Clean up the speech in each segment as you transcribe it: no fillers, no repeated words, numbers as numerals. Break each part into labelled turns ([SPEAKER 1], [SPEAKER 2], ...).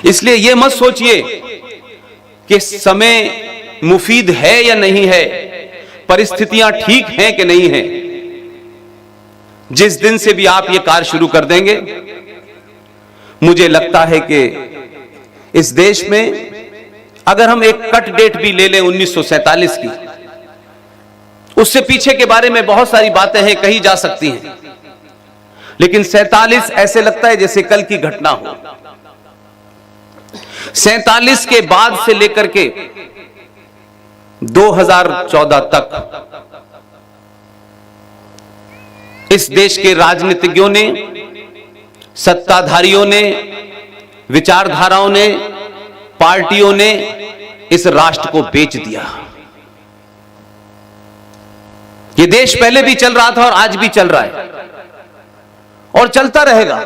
[SPEAKER 1] इसलिए यह मत सोचिए कि समय मुफीद है या नहीं है, परिस्थितियां ठीक हैं कि नहीं है। जिस दिन से भी आप ये कार्य शुरू कर देंगे, मुझे लगता है कि इस देश में अगर हम एक कट डेट भी ले लें 1947 की, उससे पीछे के बारे में बहुत सारी बातें हैं, कही जा सकती हैं, लेकिन 47 ऐसे लगता है जैसे कल की घटना हो। 47 के बाद से लेकर के 2014 तक इस देश के राजनीतिज्ञों ने, सत्ताधारियों ने, विचारधाराओं ने, पार्टियों ने इस राष्ट्र को बेच दिया। यह देश पहले भी चल रहा था और आज भी चल रहा है और चलता रहेगा,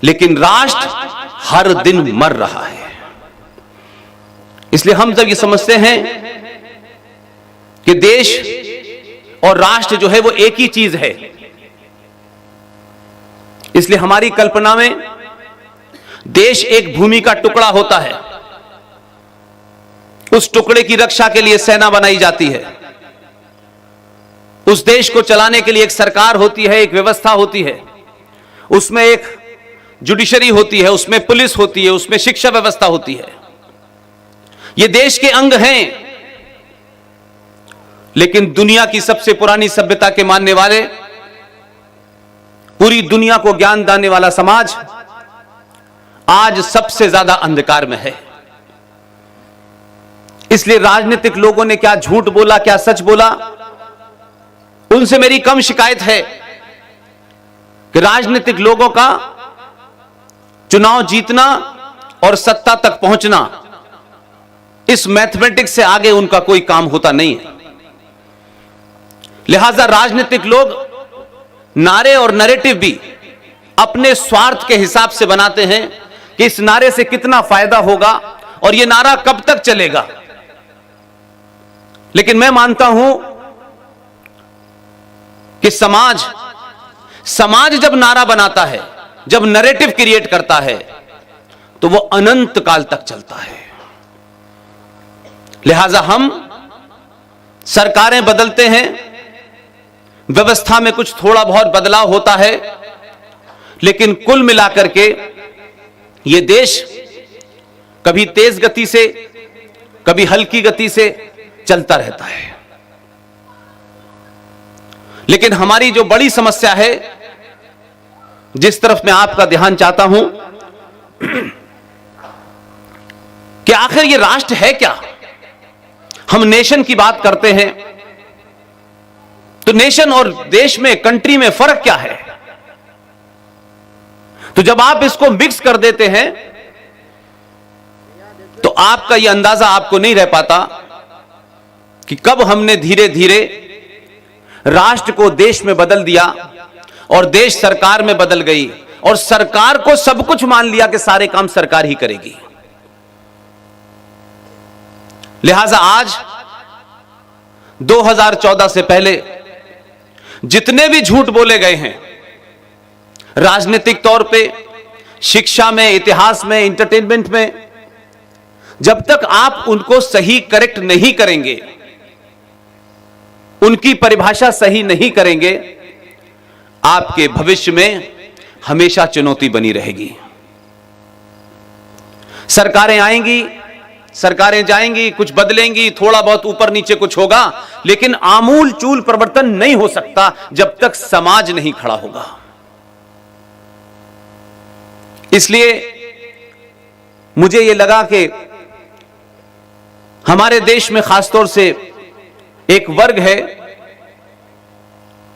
[SPEAKER 1] लेकिन राष्ट्र हर दिन मर रहा है। इसलिए हम जब ये समझते हैं कि देश और राष्ट्र जो है वो एक ही चीज है, इसलिए हमारी कल्पना में देश एक भूमि का टुकड़ा होता है, उस टुकड़े की रक्षा के लिए सेना बनाई जाती है, उस देश को चलाने के लिए एक सरकार होती है, एक व्यवस्था होती है, उसमें एक जुडिशरी होती है, उसमें पुलिस होती है, उसमें शिक्षा व्यवस्था होती है। ये देश के अंग हैं। लेकिन दुनिया की सबसे पुरानी सभ्यता के मानने वाले, पूरी दुनिया को ज्ञान देने वाला समाज आज सबसे ज्यादा अंधकार में है। इसलिए राजनीतिक लोगों ने क्या झूठ बोला, क्या सच बोला, उनसे मेरी कम शिकायत है कि राजनीतिक लोगों का चुनाव जीतना और सत्ता तक पहुंचना, इस मैथमेटिक्स से आगे उनका कोई काम होता नहीं है। लिहाजा राजनीतिक लोग नारे और नैरेटिव भी अपने स्वार्थ के हिसाब से बनाते हैं कि इस नारे से कितना फायदा होगा और यह नारा कब तक चलेगा। लेकिन मैं मानता हूं कि समाज जब नारा बनाता है, जब नैरेटिव क्रिएट करता है, तो वो अनंत काल तक चलता है। लिहाजा हम सरकारें बदलते हैं, व्यवस्था में कुछ थोड़ा बहुत बदलाव होता है, लेकिन कुल मिलाकर के ये देश कभी तेज गति से, कभी हल्की गति से चलता रहता है। लेकिन हमारी जो बड़ी समस्या है, जिस तरफ मैं आपका ध्यान चाहता हूं कि आखिर ये राष्ट्र है क्या। हम नेशन की बात करते हैं, तो नेशन और देश में, कंट्री में फर्क क्या है। तो जब आप इसको मिक्स कर देते हैं तो आपका यह अंदाजा आपको नहीं रह पाता कि कब हमने धीरे धीरे राष्ट्र को देश में बदल दिया और देश सरकार में बदल गई और सरकार को सब कुछ मान लिया कि सारे काम सरकार ही करेगी। लिहाजा आज 2014 से पहले जितने भी झूठ बोले गए हैं, राजनीतिक तौर पे, शिक्षा में, इतिहास में, एंटरटेनमेंट में, जब तक आप उनको सही करेक्ट नहीं करेंगे, उनकी परिभाषा सही नहीं करेंगे, आपके भविष्य में हमेशा चुनौती बनी रहेगी। सरकारें आएंगी, सरकारें जाएंगी, कुछ बदलेंगी, थोड़ा बहुत ऊपर नीचे कुछ होगा, लेकिन आमूल चूल परिवर्तन नहीं हो सकता जब तक समाज नहीं खड़ा होगा। इसलिए मुझे यह लगा कि हमारे देश में खासतौर से एक वर्ग है,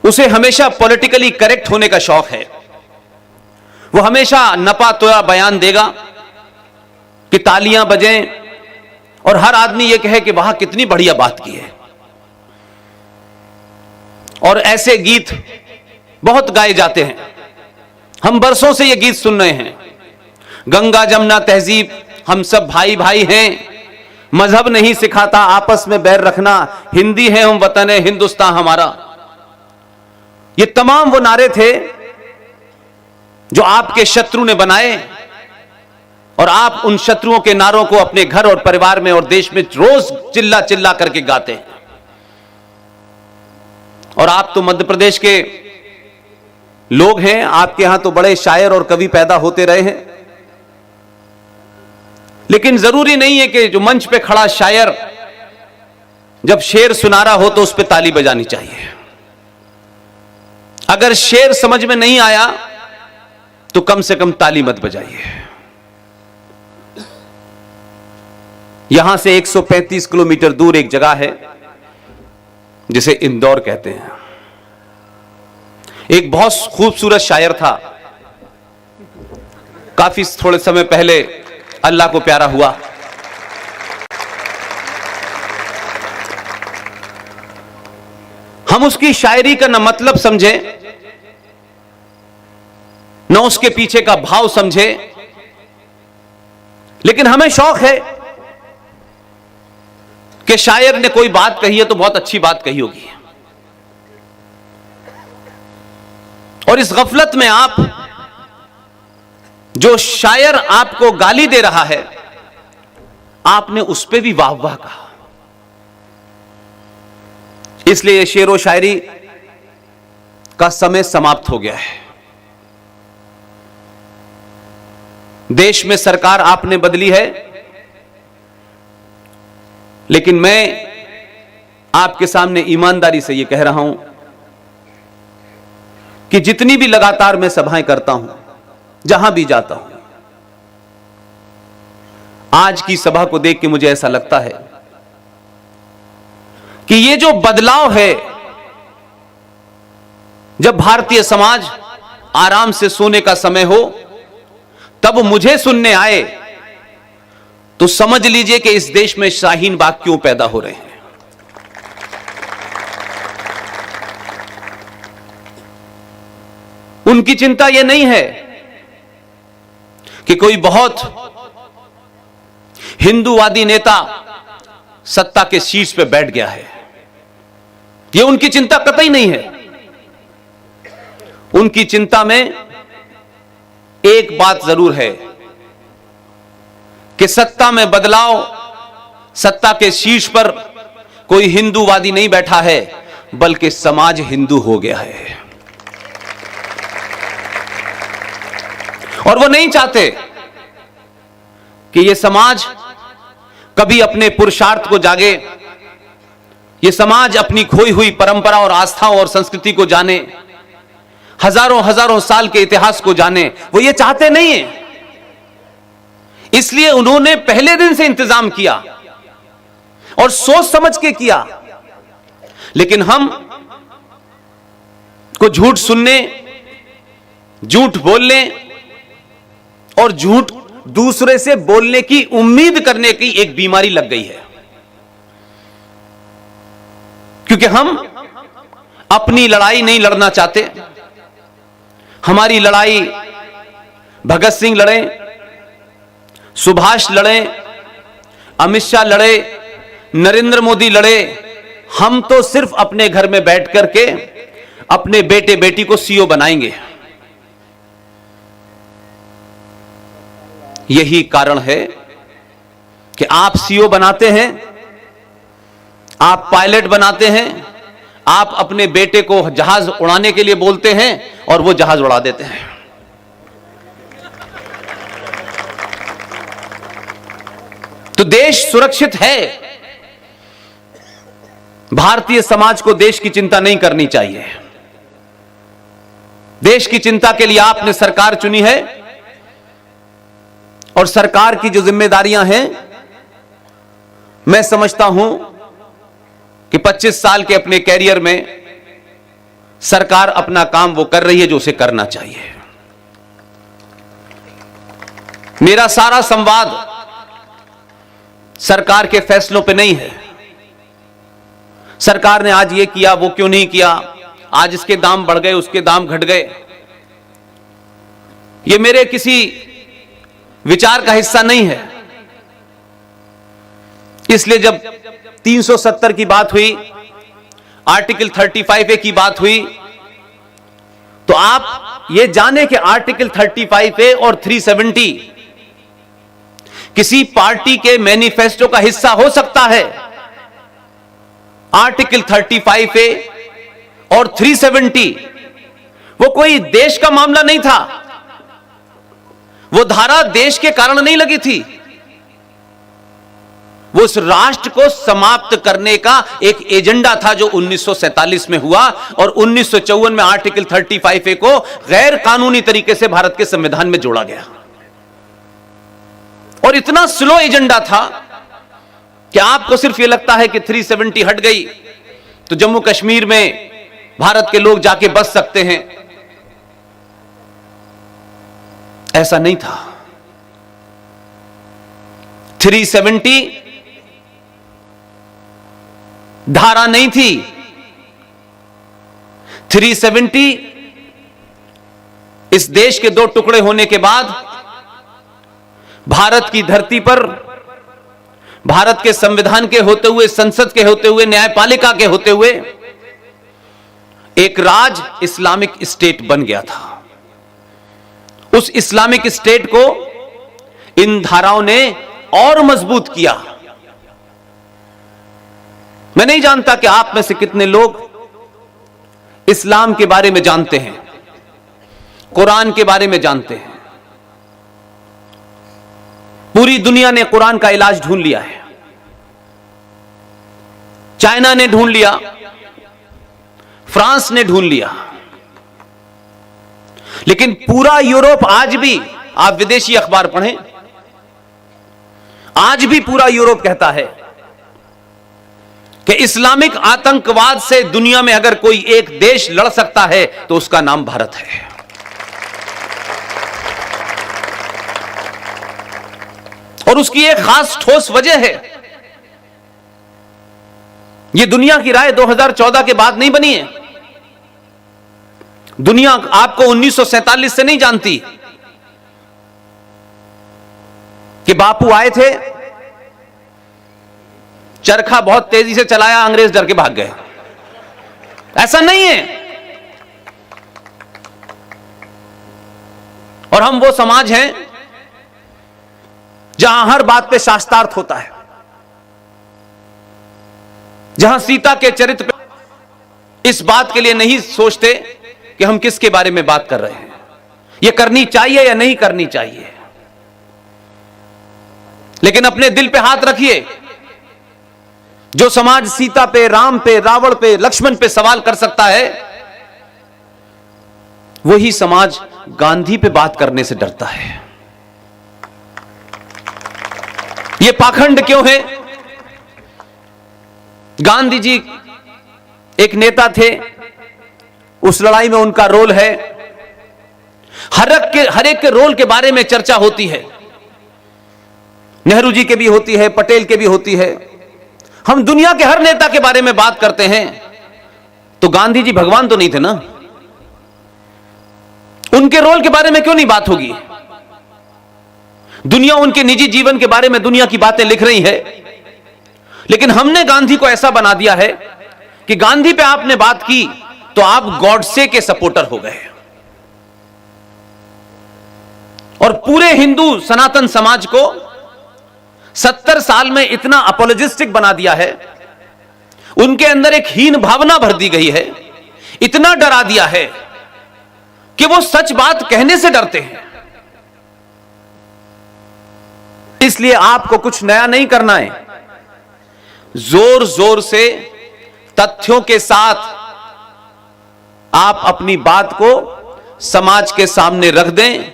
[SPEAKER 1] उसे हमेशा पॉलिटिकली करेक्ट होने का शौक है। वो हमेशा नपा तोया बयान देगा कि तालियां बजें और हर आदमी यह कहे कि वहां कितनी बढ़िया बात की है। और ऐसे गीत बहुत गाए जाते हैं, हम बरसों से ये गीत सुन रहे हैं। गंगा जमुना तहजीब, हम सब भाई भाई हैं, मजहब नहीं सिखाता आपस में बैर रखना, हिंदी है हम वतन है हिंदुस्तान हमारा। ये तमाम वो नारे थे जो आपके शत्रु ने बनाए और आप उन शत्रुओं के नारों को अपने घर और परिवार में और देश में रोज चिल्ला चिल्ला करके गाते हैं। और आप तो मध्य प्रदेश के लोग हैं, आपके यहां तो बड़े शायर और कवि पैदा होते रहे हैं, लेकिन जरूरी नहीं है कि जो मंच पे खड़ा शायर जब शेर सुना रहा हो तो उस पर ताली बजानी चाहिए। अगर शेर समझ में नहीं आया तो कम से कम ताली मत बजाइए। यहां से 135 किलोमीटर दूर एक जगह है जिसे इंदौर कहते हैं। एक बहुत खूबसूरत शायर था, काफी थोड़े समय पहले अल्लाह को प्यारा हुआ। हम उसकी शायरी का न मतलब समझे, न उसके पीछे का भाव समझे, लेकिन हमें शौक है कि शायर ने कोई बात कही है तो बहुत अच्छी बात कही होगी। और इस गफलत में आप, जो शायर आपको गाली दे रहा है, आपने उस पे भी वाह वाह कहा। इसलिए यह शेर व शायरी का समय समाप्त हो गया है। देश में सरकार आपने बदली है, लेकिन मैं आपके सामने ईमानदारी से यह कह रहा हूं कि जितनी भी लगातार मैं सभाएं करता हूं, जहां भी जाता हूं, आज की सभा को देख के मुझे ऐसा लगता है कि ये जो बदलाव है, जब भारतीय समाज आराम से सोने का समय हो तब मुझे सुनने आए, तो समझ लीजिए कि इस देश में शाहीन बाग क्यों पैदा हो रहे हैं। उनकी चिंता यह नहीं है कि कोई बहुत हिंदूवादी नेता सत्ता के शीर्ष पे बैठ गया है। यह उनकी चिंता कतई नहीं है। उनकी चिंता में एक बात जरूर है कि सत्ता में बदलाव, सत्ता के शीर्ष पर कोई हिंदूवादी नहीं बैठा है, बल्कि समाज हिंदू हो गया है। और वो नहीं चाहते कि यह समाज कभी अपने पुरुषार्थ को जागे, यह समाज अपनी खोई हुई परंपरा और आस्थाओं और संस्कृति को जाने, हजारों हजारों साल के इतिहास को जाने। वो ये चाहते नहीं है। इसलिए उन्होंने पहले दिन से इंतजाम किया और सोच समझ के किया। लेकिन हम को झूठ सुनने, झूठ बोलने और झूठ दूसरे से बोलने की उम्मीद करने की एक बीमारी लग गई है, क्योंकि हम अपनी लड़ाई नहीं लड़ना चाहते। हमारी लड़ाई भगत सिंह लड़े, सुभाष लड़े, अमित शाह लड़े, नरेंद्र मोदी लड़े, हम तो सिर्फ अपने घर में बैठ करके अपने बेटे बेटी को सीओ बनाएंगे। यही कारण है कि आप सीओ बनाते हैं, आप पायलट बनाते हैं, आप अपने बेटे को जहाज उड़ाने के लिए बोलते हैं और वो जहाज उड़ा देते हैं। तो देश सुरक्षित है। भारतीय समाज को देश की चिंता नहीं करनी चाहिए। देश की चिंता के लिए आपने सरकार चुनी है और सरकार की जो जिम्मेदारियां हैं, मैं समझता हूं कि 25 साल के अपने कैरियर में सरकार अपना काम वो कर रही है जो उसे करना चाहिए। मेरा सारा संवाद सरकार के फैसलों पे नहीं है। सरकार ने आज ये किया, वो क्यों नहीं किया, आज इसके दाम बढ़ गए, उसके दाम घट गए, ये मेरे किसी विचार का हिस्सा नहीं है। इसलिए जब 370 की बात हुई, आर्टिकल 35A की बात हुई, तो आप ये जाने कि आर्टिकल 35A और 370 किसी पार्टी के मैनिफेस्टो का हिस्सा हो सकता है। आर्टिकल 35A और 370 वो कोई देश का मामला नहीं था, वो धारा देश के कारण नहीं लगी थी, वो उस राष्ट्र को समाप्त करने का एक एजेंडा था जो 1947 में हुआ, और 1954 में आर्टिकल 35A को गैर कानूनी तरीके से भारत के संविधान में जोड़ा गया। और इतना स्लो एजेंडा था कि आपको सिर्फ यह लगता है कि 370 हट गई तो जम्मू कश्मीर में भारत के लोग जाके बस सकते हैं। ऐसा नहीं था। 370 धारा नहीं थी। 370 इस देश के दो टुकड़े होने के बाद भारत की धरती पर भारत के संविधान के होते हुए, संसद के होते हुए, न्यायपालिका के होते हुए एक राज इस्लामिक स्टेट बन गया था। उस इस्लामिक स्टेट को इन धाराओं ने और मजबूत किया। मैं नहीं जानता कि आप में से कितने लोग इस्लाम के बारे में जानते हैं, कुरान के बारे में जानते हैं। पूरी दुनिया ने कुरान का इलाज ढूंढ लिया है। चाइना ने ढूंढ लिया, फ्रांस ने ढूंढ लिया, लेकिन पूरा यूरोप आज भी, आप विदेशी अखबार पढ़ें, आज भी पूरा यूरोप कहता है कि इस्लामिक आतंकवाद से दुनिया में अगर कोई एक देश लड़ सकता है तो उसका नाम भारत है। और उसकी एक खास ठोस वजह है। यह दुनिया की राय 2014 के बाद नहीं बनी है। दुनिया आपको 1947 से नहीं जानती कि बापू आए थे, चरखा बहुत तेजी से चलाया, अंग्रेज डर के भाग गए। ऐसा नहीं है। और हम वो समाज हैं जहां हर बात पे शास्त्रार्थ होता है, जहां सीता के चरित्र पे इस बात के लिए नहीं सोचते कि हम किसके बारे में बात कर रहे हैं, यह करनी चाहिए या नहीं करनी चाहिए। लेकिन अपने दिल पे हाथ रखिए, जो समाज सीता पे, राम पे, रावण पे, लक्ष्मण पे सवाल कर सकता है, वही समाज गांधी पे बात करने से डरता है। यह पाखंड क्यों है? गांधी जी एक नेता थे, उस लड़ाई में उनका रोल है। हर एक के रोल के बारे में चर्चा होती है। नेहरू जी के भी होती है, पटेल के भी होती है। हम दुनिया के हर नेता के बारे में बात करते हैं, तो गांधी जी भगवान तो नहीं थे ना? उनके रोल के बारे में क्यों नहीं बात होगी? दुनिया उनके निजी जीवन के बारे में दुनिया की बातें लिख रही है, लेकिन हमने गांधी को ऐसा बना दिया है कि गांधी पे आपने बात की तो आप गॉडसे के सपोर्टर हो गए। और पूरे हिंदू सनातन समाज को 70 साल में इतना अपोलोजिस्टिक बना दिया है, उनके अंदर एक हीन भावना भर दी गई है, इतना डरा दिया है कि वो सच बात कहने से डरते हैं। इसलिए आपको कुछ नया नहीं करना है, जोर जोर से तथ्यों के साथ आप अपनी बात को समाज के सामने रख दें।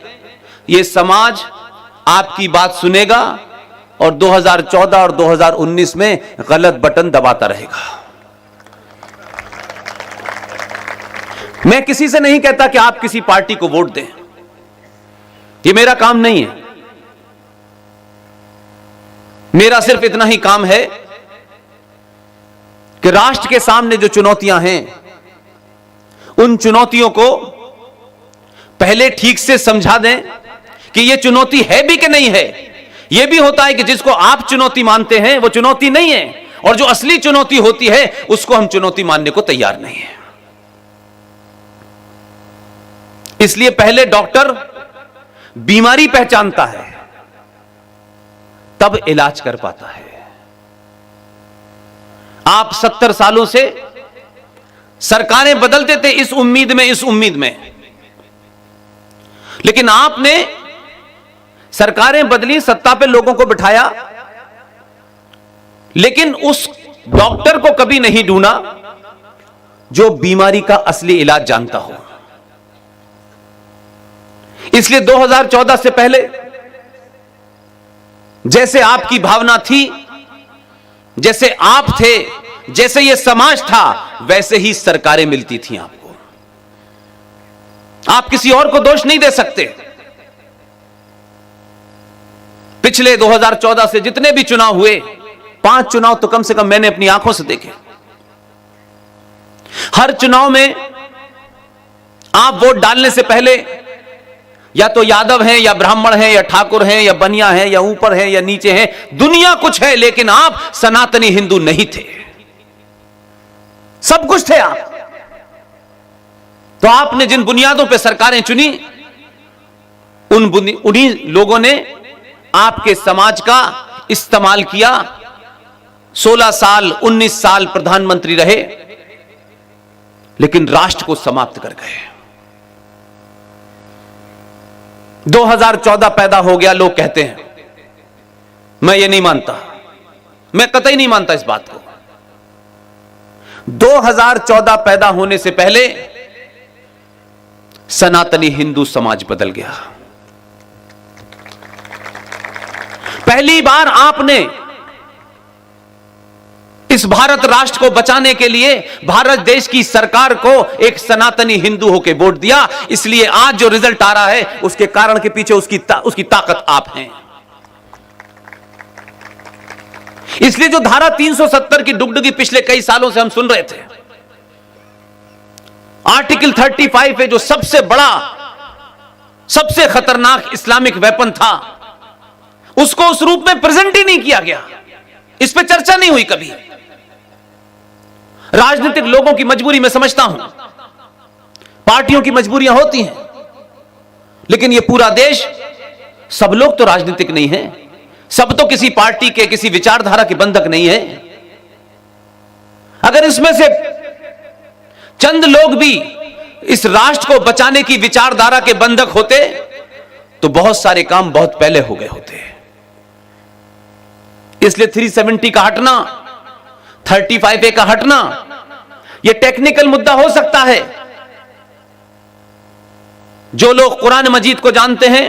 [SPEAKER 1] यह समाज आपकी बात सुनेगा और 2014 और 2019 में गलत बटन दबाता रहेगा। मैं किसी से नहीं कहता कि आप किसी पार्टी को वोट दें, यह मेरा काम नहीं है। मेरा सिर्फ इतना ही काम है कि राष्ट्र के सामने जो चुनौतियां हैं, उन चुनौतियों को पहले ठीक से समझा दें कि यह चुनौती है भी कि नहीं है। यह भी होता है कि जिसको आप चुनौती मानते हैं वो चुनौती नहीं है, और जो असली चुनौती होती है उसको हम चुनौती मानने को तैयार नहीं है। इसलिए पहले डॉक्टर बीमारी पहचानता है, तब इलाज कर पाता है। आप 70 सालों से सरकारें बदलते थे इस उम्मीद में, लेकिन आपने सरकारें बदली, सत्ता पे लोगों को बिठाया, लेकिन उस डॉक्टर को कभी नहीं ढूंढा जो बीमारी का असली इलाज जानता हो। इसलिए 2014 से पहले जैसे आपकी भावना थी, जैसे आप थे, जैसे यह समाज था, वैसे ही सरकारें मिलती थी आपको। आप किसी और को दोष नहीं दे सकते। पिछले 2014 से जितने भी चुनाव हुए, 5 चुनाव तो कम से कम मैंने अपनी आंखों से देखे। हर चुनाव में आप वोट डालने से पहले या तो यादव हैं या ब्राह्मण हैं या ठाकुर हैं या बनिया हैं या ऊपर हैं या नीचे हैं, दुनिया कुछ है लेकिन आप सनातनी हिंदू नहीं थे। सब कुछ थे आप। तो आपने जिन बुनियादों पर सरकारें चुनी, उन्हीं लोगों ने आपके समाज का इस्तेमाल किया। 16 साल 19 साल प्रधानमंत्री रहे, लेकिन राष्ट्र को समाप्त कर गए। 2014 पैदा हो गया, लोग कहते हैं। मैं ये नहीं मानता, मैं कतई नहीं मानता इस बात को। 2014 पैदा होने से पहले सनातनी हिंदू समाज बदल गया। पहली बार आपने इस भारत राष्ट्र को बचाने के लिए भारत देश की सरकार को एक सनातनी हिंदू होकर वोट दिया। इसलिए आज जो रिजल्ट आ रहा है, उसके कारण के पीछे उसकी ताकत आप हैं। इसलिए जो धारा 370 की डुगडुगी पिछले कई सालों से हम सुन रहे थे, आर्टिकल 35 है जो सबसे बड़ा, सबसे खतरनाक इस्लामिक वेपन था, उसको उस रूप में प्रेजेंट ही नहीं किया गया। इस पे चर्चा नहीं हुई कभी। राजनीतिक लोगों की मजबूरी मैं समझता हूं, पार्टियों की मजबूरियां होती हैं, लेकिन यह पूरा देश, सब लोग तो राजनीतिक नहीं है, सब तो किसी पार्टी के, किसी विचारधारा के बंधक नहीं है। अगर इसमें से चंद लोग भी इस राष्ट्र को बचाने की विचारधारा के बंधक होते, तो बहुत सारे काम बहुत पहले हो गए होते। इसलिए 370 का हटना, 35A का हटना, यह टेक्निकल मुद्दा हो सकता है। जो लोग कुरान मजीद को जानते हैं,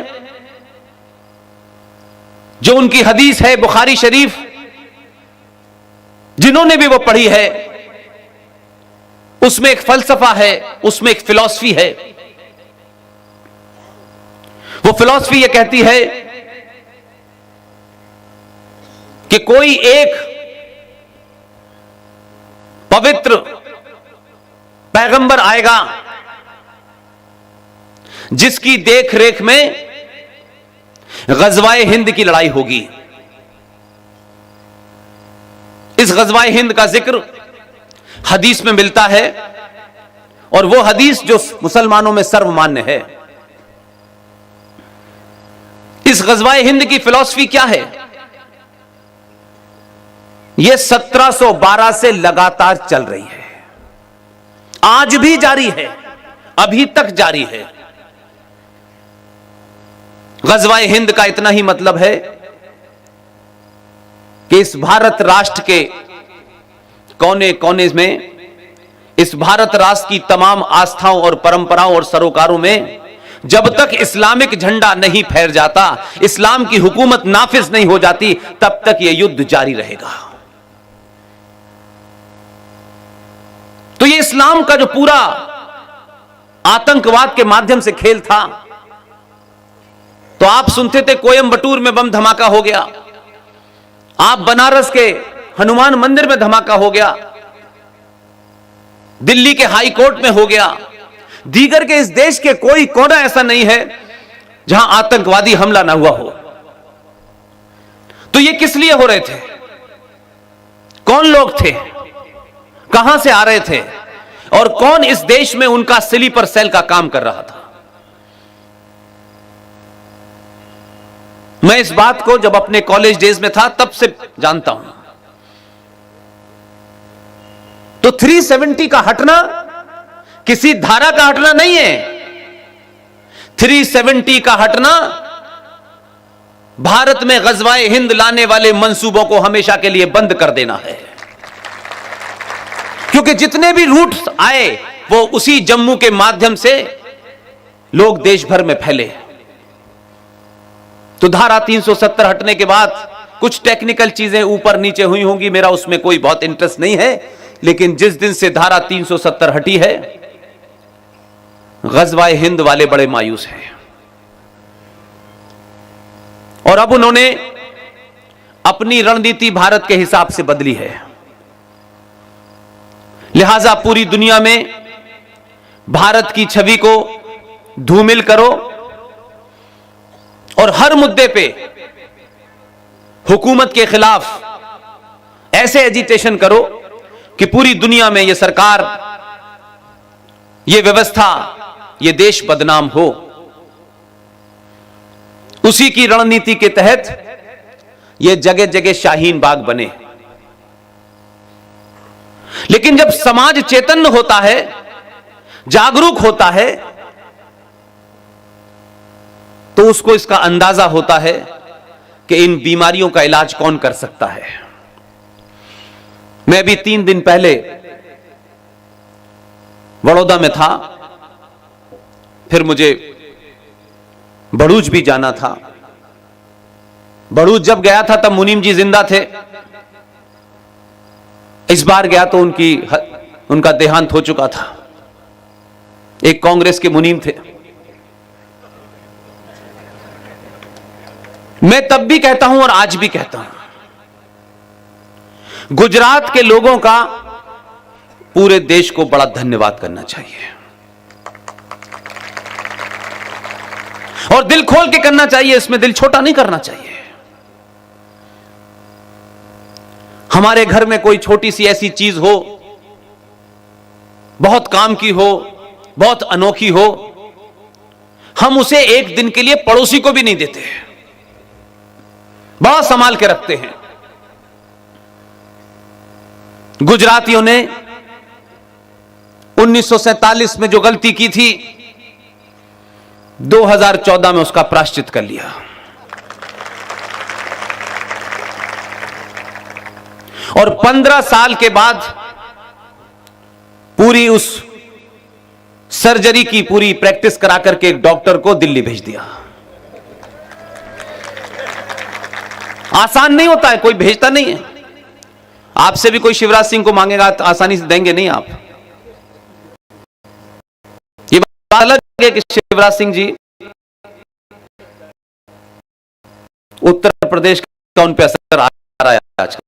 [SPEAKER 1] जो उनकी हदीस है बुखारी शरीफ, जिन्होंने भी वो पढ़ी है, उसमें एक फलसफा है, उसमें एक फिलॉसफी है। वो फिलॉसफी ये कहती है कि कोई एक पवित्र पैगंबर आएगा जिसकी देख रेख में गजवाए हिंद की लड़ाई होगी। इस गजवाए हिंद का जिक्र हदीस में मिलता है, और वो हदीस जो मुसलमानों में सर्वमान्य है। इस गजवाए हिंद की फिलॉसफी क्या है? यह 1712 से लगातार चल रही है, आज भी जारी है, अभी तक जारी है। गजवाए हिंद का इतना ही मतलब है कि इस भारत राष्ट्र के कोने कोने में, इस भारत राष्ट्र की तमाम आस्थाओं और परंपराओं और सरोकारों में जब तक इस्लामिक झंडा नहीं फहर जाता, इस्लाम की हुकूमत नाफिज नहीं हो जाती, तब तक यह युद्ध जारी रहेगा। तो यह इस्लाम का जो पूरा आतंकवाद के माध्यम से खेल था। तो आप सुनते थे कोयंबटूर में बम धमाका हो गया, आप बनारस के हनुमान मंदिर में धमाका हो गया, दिल्ली के हाई कोर्ट में हो गया, दीगर के इस देश के कोई कोना ऐसा नहीं है जहां आतंकवादी हमला ना हुआ हो। तो ये किस लिए हो रहे थे? कौन लोग थे? कहां से आ रहे थे? और कौन इस देश में उनका स्लीपर सेल का काम कर रहा था? मैं इस बात को जब अपने कॉलेज डेज में था तब से जानता हूं। तो 370 का हटना किसी धारा का हटना नहीं है। 370 का हटना भारत में गजवाए हिंद लाने वाले मंसूबों को हमेशा के लिए बंद कर देना है, क्योंकि जितने भी रूट्स आए वो उसी जम्मू के माध्यम से लोग देश भर में फैले। तो धारा 370 हटने के बाद कुछ टेक्निकल चीजें ऊपर नीचे हुई होंगी, मेरा उसमें कोई बहुत इंटरेस्ट नहीं है, लेकिन जिस दिन से धारा 370 हटी है, गजवाए हिंद वाले बड़े मायूस हैं। और अब उन्होंने अपनी रणनीति भारत के हिसाब से बदली है। लिहाजा पूरी दुनिया में भारत की छवि को धूमिल करो और हर मुद्दे पे हुकूमत के खिलाफ ऐसे एजिटेशन करो कि पूरी दुनिया में यह सरकार, यह व्यवस्था, यह देश बदनाम हो। उसी की रणनीति के तहत यह जगह जगह शाहीन बाग बने। लेकिन जब समाज चैतन्य होता है, जागरूक होता है, तो उसको इसका अंदाजा होता है कि इन बीमारियों का इलाज कौन कर सकता है। मैं भी 3 दिन पहले बड़ौदा में था, फिर मुझे भरूच भी जाना था। भरूच जब गया था तब मुनीम जी जिंदा थे, इस बार गया तो उनका देहांत हो चुका था। एक कांग्रेस के मुनीम थे। मैं तब भी कहता हूं और आज भी कहता हूं, गुजरात के लोगों का पूरे देश को बड़ा धन्यवाद करना चाहिए और दिल खोल के करना चाहिए, इसमें दिल छोटा नहीं करना चाहिए। हमारे घर में कोई छोटी सी ऐसी चीज हो, बहुत काम की हो, बहुत अनोखी हो, हम उसे एक दिन के लिए पड़ोसी को भी नहीं देते, बड़ा संभाल के रखते हैं। गुजरातियों ने 1947 में जो गलती की थी, 2014 में उसका प्रायश्चित कर लिया। और 15 साल के बाद पूरी उस सर्जरी की पूरी प्रैक्टिस करा करके एक डॉक्टर को दिल्ली भेज दिया। आसान नहीं होता है, कोई भेजता नहीं है। आपसे भी कोई शिवराज सिंह को मांगेगा तो आसानी से देंगे नहीं आप। ये बात अलग है कि शिवराज सिंह जी उत्तर प्रदेश का उन पर असर आ रहा है आजकल।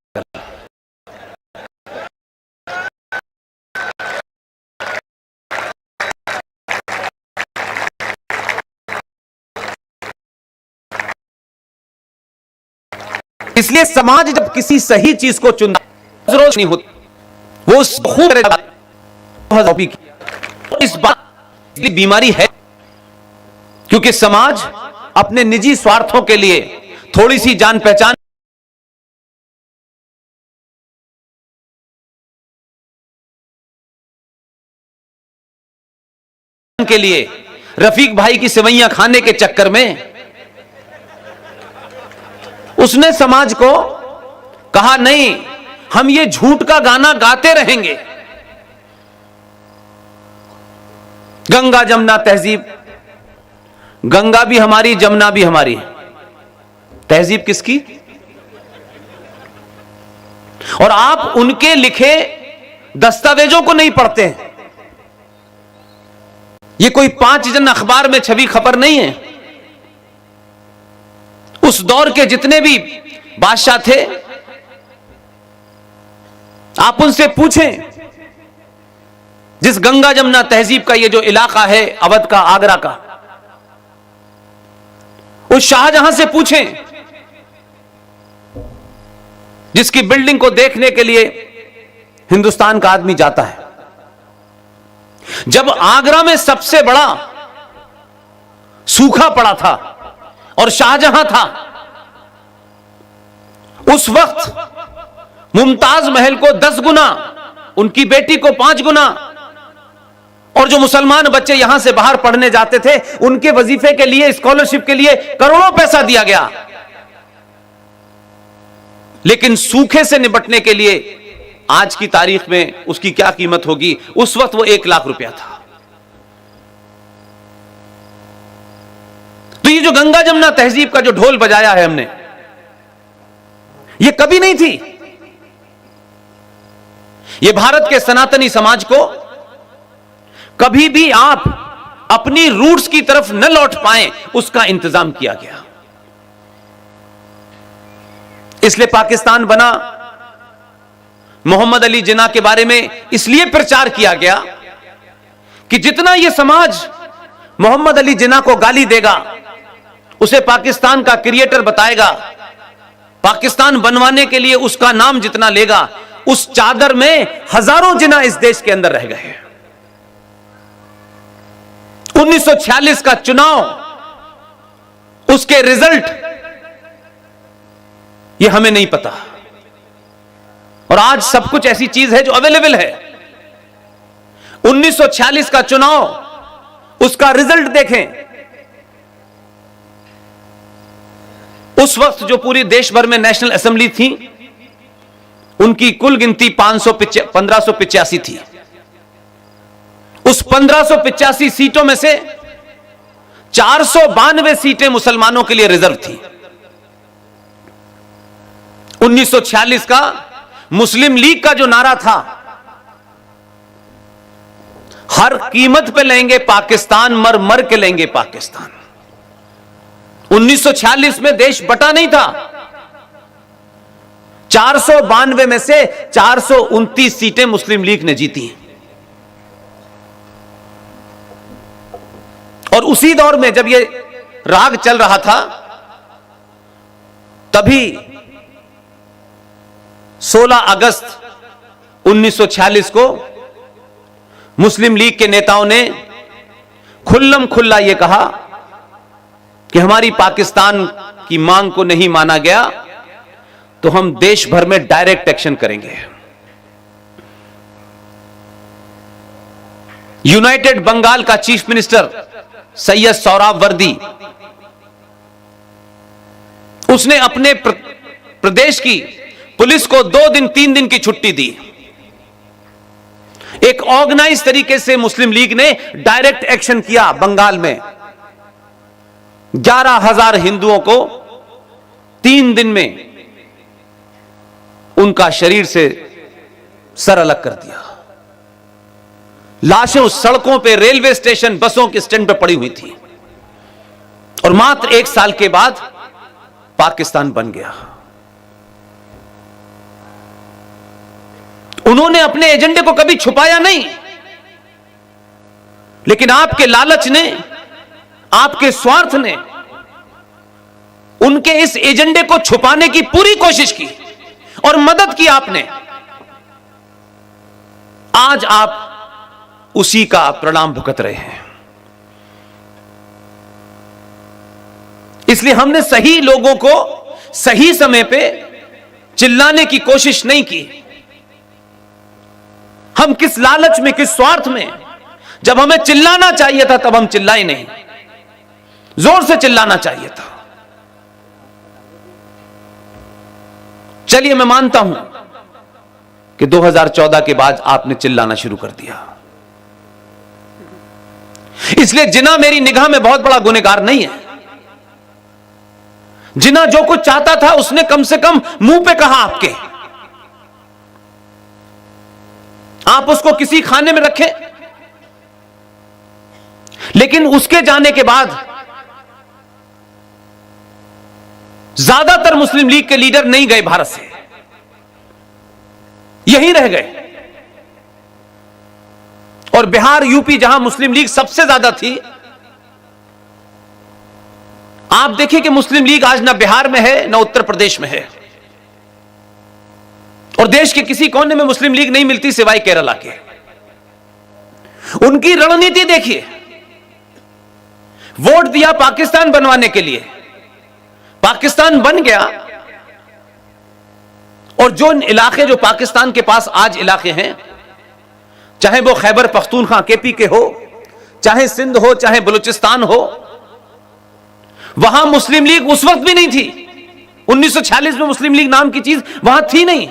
[SPEAKER 1] इसलिए समाज जब किसी सही चीज को चुनता जरूरत नहीं होती, वो खूब इस बात बीमारी है, क्योंकि समाज अपने निजी स्वार्थों के लिए थोड़ी सी जान पहचान के लिए रफीक भाई की सेवैयां खाने के चक्कर में उसने समाज को कहा, नहीं, हम ये झूठ का गाना गाते रहेंगे। गंगा जमुना तहजीब, गंगा भी हमारी, जमुना भी हमारी, तहजीब किसकी? और आप उनके लिखे दस्तावेजों को नहीं पढ़ते हैं। ये कोई 5 जन अखबार में छवी खबर नहीं है। उस दौर के जितने भी बादशाह थे, आप उनसे पूछें, जिस गंगा जमुना तहजीब का ये जो इलाका है, अवध का, आगरा का, उस शाहजहां से पूछें जिसकी बिल्डिंग को देखने के लिए हिंदुस्तान का आदमी जाता है। जब आगरा में सबसे बड़ा सूखा पड़ा था और शाहजहां था, उस वक्त मुमताज महल को 10 गुना, उनकी बेटी को 5 गुना, और जो मुसलमान बच्चे यहां से बाहर पढ़ने जाते थे उनके वजीफे के लिए, स्कॉलरशिप के लिए करोड़ों पैसा दिया गया। लेकिन सूखे से निपटने के लिए आज की तारीख में उसकी क्या कीमत होगी, उस वक्त वो 1 लाख रुपया था। तो ये जो गंगा जमुना तहजीब का जो ढोल बजाया है हमने, ये कभी नहीं थी। ये भारत के सनातनी समाज को कभी भी आप अपनी रूट्स की तरफ न लौट पाए, उसका इंतजाम किया गया। इसलिए पाकिस्तान बना। मोहम्मद अली जिन्ना के बारे में इसलिए प्रचार किया गया कि जितना यह समाज मोहम्मद अली जिन्ना को गाली देगा, उसे पाकिस्तान का क्रिएटर बताएगा, पाकिस्तान बनवाने के लिए उसका नाम जितना लेगा, उस चादर में हजारों जिन्ना इस देश के अंदर रह गए। 1946 का चुनाव, उसके रिजल्ट ये हमें नहीं पता, और आज सब कुछ ऐसी चीज है जो अवेलेबल है। 1946 का चुनाव, उसका रिजल्ट देखें। उस वक्त जो पूरी देश भर में नेशनल असेंबली थी, उनकी कुल गिनती 1585 थी। उस 1585 सीटों में से 492 सीटें मुसलमानों के लिए रिजर्व थी। 1946 का मुस्लिम लीग का जो नारा था, हर कीमत पे लेंगे पाकिस्तान, मर मर के लेंगे पाकिस्तान। 1946 में देश बटा नहीं था। 492 में से 429 सीटें मुस्लिम लीग ने जीती। और उसी दौर में जब ये राग चल रहा था, तभी 16 अगस्त 1946 को मुस्लिम लीग के नेताओं ने खुल्लम खुल्ला यह कहा कि हमारी पाकिस्तान की मांग को नहीं माना गया तो हम देश भर में डायरेक्ट एक्शन करेंगे। यूनाइटेड बंगाल का चीफ मिनिस्टर सैयद सौराब वर्दी, उसने अपने प्रदेश की पुलिस को 2 दिन 3 दिन की छुट्टी दी। एक ऑर्गेनाइज तरीके से मुस्लिम लीग ने डायरेक्ट एक्शन किया। बंगाल में 11,000 हिंदुओं को 3 दिन में उनका शरीर से सर अलग कर दिया। लाशें उस सड़कों पे, रेलवे स्टेशन, बसों के स्टैंड पे पड़ी हुई थी। और मात्र 1 साल के बाद पाकिस्तान बन गया। उन्होंने अपने एजेंडे को कभी छुपाया नहीं, लेकिन आपके लालच ने, आपके स्वार्थ ने उनके इस एजेंडे को छुपाने की पूरी कोशिश की और मदद की आपने। आज आप उसी का परिणाम भुगत रहे हैं। इसलिए हमने सही लोगों को सही समय पे चिल्लाने की कोशिश नहीं की। हम किस लालच में, किस स्वार्थ में, जब हमें चिल्लाना चाहिए था तब हम चिल्लाए नहीं। जोर से चिल्लाना चाहिए था। चलिए, मैं मानता हूं कि 2014 के बाद आपने चिल्लाना शुरू कर दिया। इसलिए जिन्ना मेरी निगाह में बहुत बड़ा गुनहगार नहीं है। जिन्ना जो कुछ चाहता था उसने कम से कम मुंह पे कहा आपके। आप उसको किसी खाने में रखें, लेकिन उसके जाने के बाद ज्यादातर मुस्लिम लीग के लीडर नहीं गए भारत से, यहीं रह गए। और बिहार, यूपी, जहां मुस्लिम लीग सबसे ज्यादा थी, आप देखिए कि मुस्लिम लीग आज ना बिहार में है ना उत्तर प्रदेश में है। और देश के किसी कोने में मुस्लिम लीग नहीं मिलती सिवाय केरला के। उनकी रणनीति देखिए, वोट दिया पाकिस्तान बनवाने के लिए, पाकिस्तान बन गया और जो इलाके जो पाकिस्तान के पास आज इलाके हैं, चाहे वो खैबर पख्तूनख्वा केपी के हो, चाहे सिंध हो, चाहे बलूचिस्तान हो, वहां मुस्लिम लीग उस वक्त भी नहीं थी। 1946 में मुस्लिम लीग नाम की चीज वहां थी नहीं।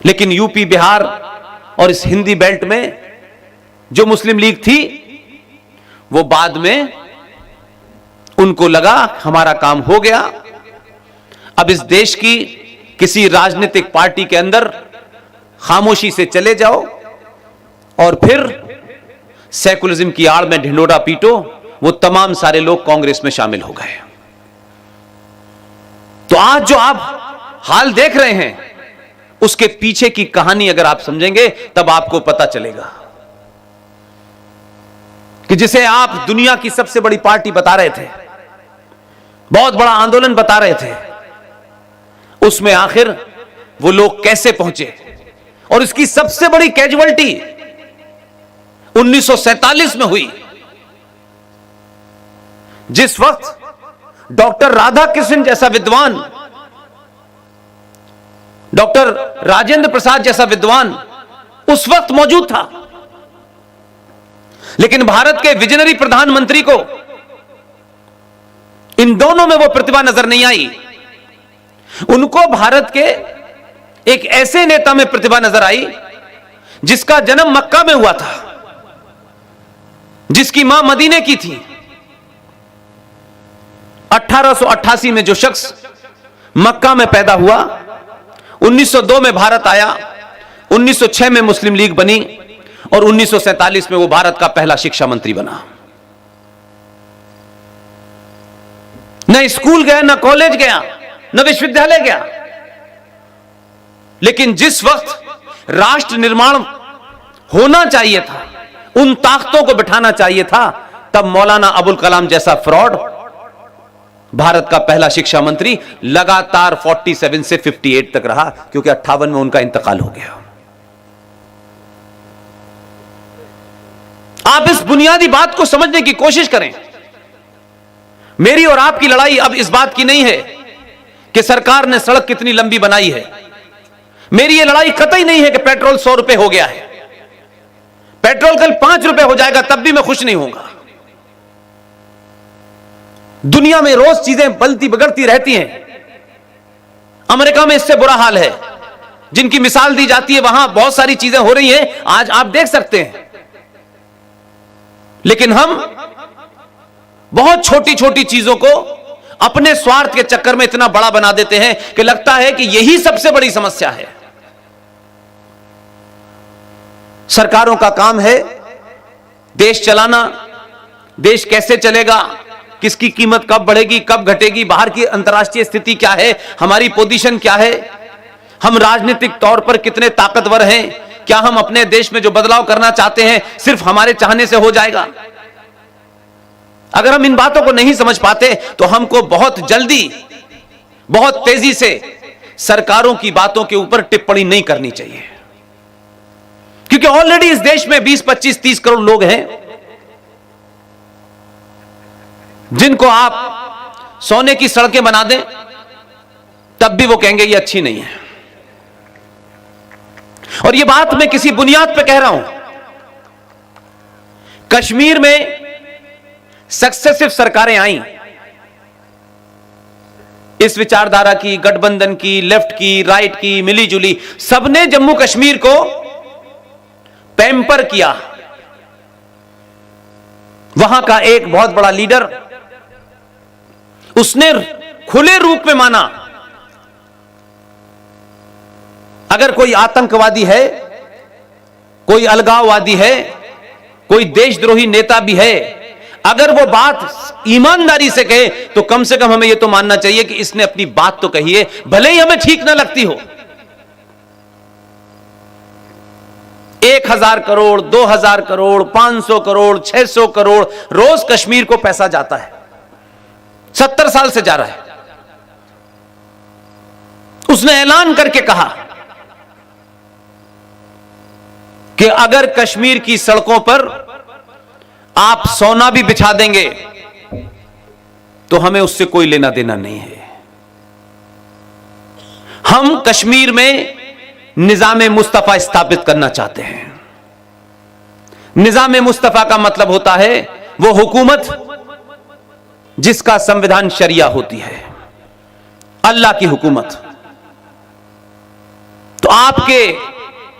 [SPEAKER 1] लेकिन यूपी, बिहार और इस हिंदी बेल्ट में जो मुस्लिम लीग थी, वो बाद में उनको लगा हमारा काम हो गया, अब इस देश की किसी राजनीतिक पार्टी के अंदर खामोशी से चले जाओ और फिर सेकुलरिज्म की आड़ में ढिंडोरा पीटो। वो तमाम सारे लोग कांग्रेस में शामिल हो गए। तो आज जो आप हाल देख रहे हैं, उसके पीछे की कहानी अगर आप समझेंगे तब आपको पता चलेगा कि जिसे आप दुनिया की सबसे बड़ी पार्टी बता रहे थे, बहुत बड़ा आंदोलन बता रहे थे, उसमें आखिर वो लोग कैसे पहुंचे। और इसकी सबसे बड़ी कैजुअल्टी 1947 में हुई, जिस वक्त डॉक्टर राधाकृष्णन जैसा विद्वान, डॉक्टर राजेंद्र प्रसाद जैसा विद्वान उस वक्त मौजूद था, लेकिन भारत के विजनरी प्रधानमंत्री को इन दोनों में वो प्रतिभा नजर नहीं आई। उनको भारत के एक ऐसे नेता में प्रतिभा नजर आई जिसका जन्म मक्का में हुआ था, जिसकी मां मदीने की थी। 1888 में जो शख्स मक्का में पैदा हुआ, 1902 में भारत आया, 1906 में मुस्लिम लीग बनी और 1947 में वो भारत का पहला शिक्षा मंत्री बना। न स्कूल गया, न कॉलेज गया, न विश्वविद्यालय गया, लेकिन जिस वक्त राष्ट्र निर्माण होना चाहिए था, उन ताकतों को बिठाना चाहिए था, तब मौलाना अबुल कलाम जैसा फ्रॉड भारत का पहला शिक्षा मंत्री लगातार 47 से 58 तक रहा, क्योंकि 58 में उनका इंतकाल हो गया। आप इस बुनियादी बात को समझने की कोशिश करें। मेरी और आपकी लड़ाई अब इस बात की नहीं है कि सरकार ने सड़क कितनी लंबी बनाई है। मेरी यह लड़ाई कतई नहीं है कि पेट्रोल 100 रुपए हो गया है। पेट्रोल कल 5 रुपए हो जाएगा तब भी मैं खुश नहीं होऊंगा। दुनिया में रोज चीजें बदलती बिगड़ती रहती हैं। अमेरिका में इससे बुरा हाल है, जिनकी मिसाल दी जाती है, वहां बहुत सारी चीजें हो रही हैं, आज आप देख सकते हैं। लेकिन हम बहुत छोटी छोटी चीजों को अपने स्वार्थ के चक्कर में इतना बड़ा बना देते हैं कि लगता है कि यही सबसे बड़ी समस्या है। सरकारों का काम है देश चलाना। देश कैसे चलेगा, किसकी कीमत कब बढ़ेगी, कब घटेगी, बाहर की अंतर्राष्ट्रीय स्थिति क्या है, हमारी पोजीशन क्या है, हम राजनीतिक तौर पर कितने ताकतवर हैं, क्या हम अपने देश में जो बदलाव करना चाहते हैं सिर्फ हमारे चाहने से हो जाएगा। अगर हम इन बातों को नहीं समझ पाते तो हमको बहुत जल्दी, बहुत तेजी से सरकारों की बातों के ऊपर टिप्पणी नहीं करनी चाहिए, क्योंकि ऑलरेडी इस देश में 20, 25, 30 करोड़ लोग हैं जिनको आप सोने की सड़कें बना दें तब भी वो कहेंगे ये अच्छी नहीं है। और ये बात मैं किसी बुनियाद पे कह रहा हूं। कश्मीर में सक्सेसिव सरकारें आई, इस विचारधारा की, गठबंधन की, लेफ्ट की, राइट की, मिली जुली, सबने जम्मू कश्मीर को पैम्पर किया। वहां का एक बहुत बड़ा लीडर, उसने खुले रूप में माना अगर कोई आतंकवादी है, कोई अलगाववादी है, कोई देशद्रोही नेता भी है, अगर वो बात ईमानदारी से कहे तो कम से कम हमें यह तो मानना चाहिए कि इसने अपनी बात तो कही है, भले ही हमें ठीक ना लगती हो। 1000 करोड़, 2000 करोड़, 500 करोड़, 600 करोड़ रोज कश्मीर को पैसा जाता है, 70 साल से जा रहा है। उसने ऐलान करके कहा कि अगर कश्मीर की सड़कों पर आप सोना भी बिछा देंगे तो हमें उससे कोई लेना देना नहीं है। हम कश्मीर में निजाम मुस्तफा स्थापित करना चाहते हैं। निजाम मुस्तफा का मतलब होता है वो हुकूमत जिसका संविधान शरिया होती है, अल्लाह की हुकूमत। तो आपके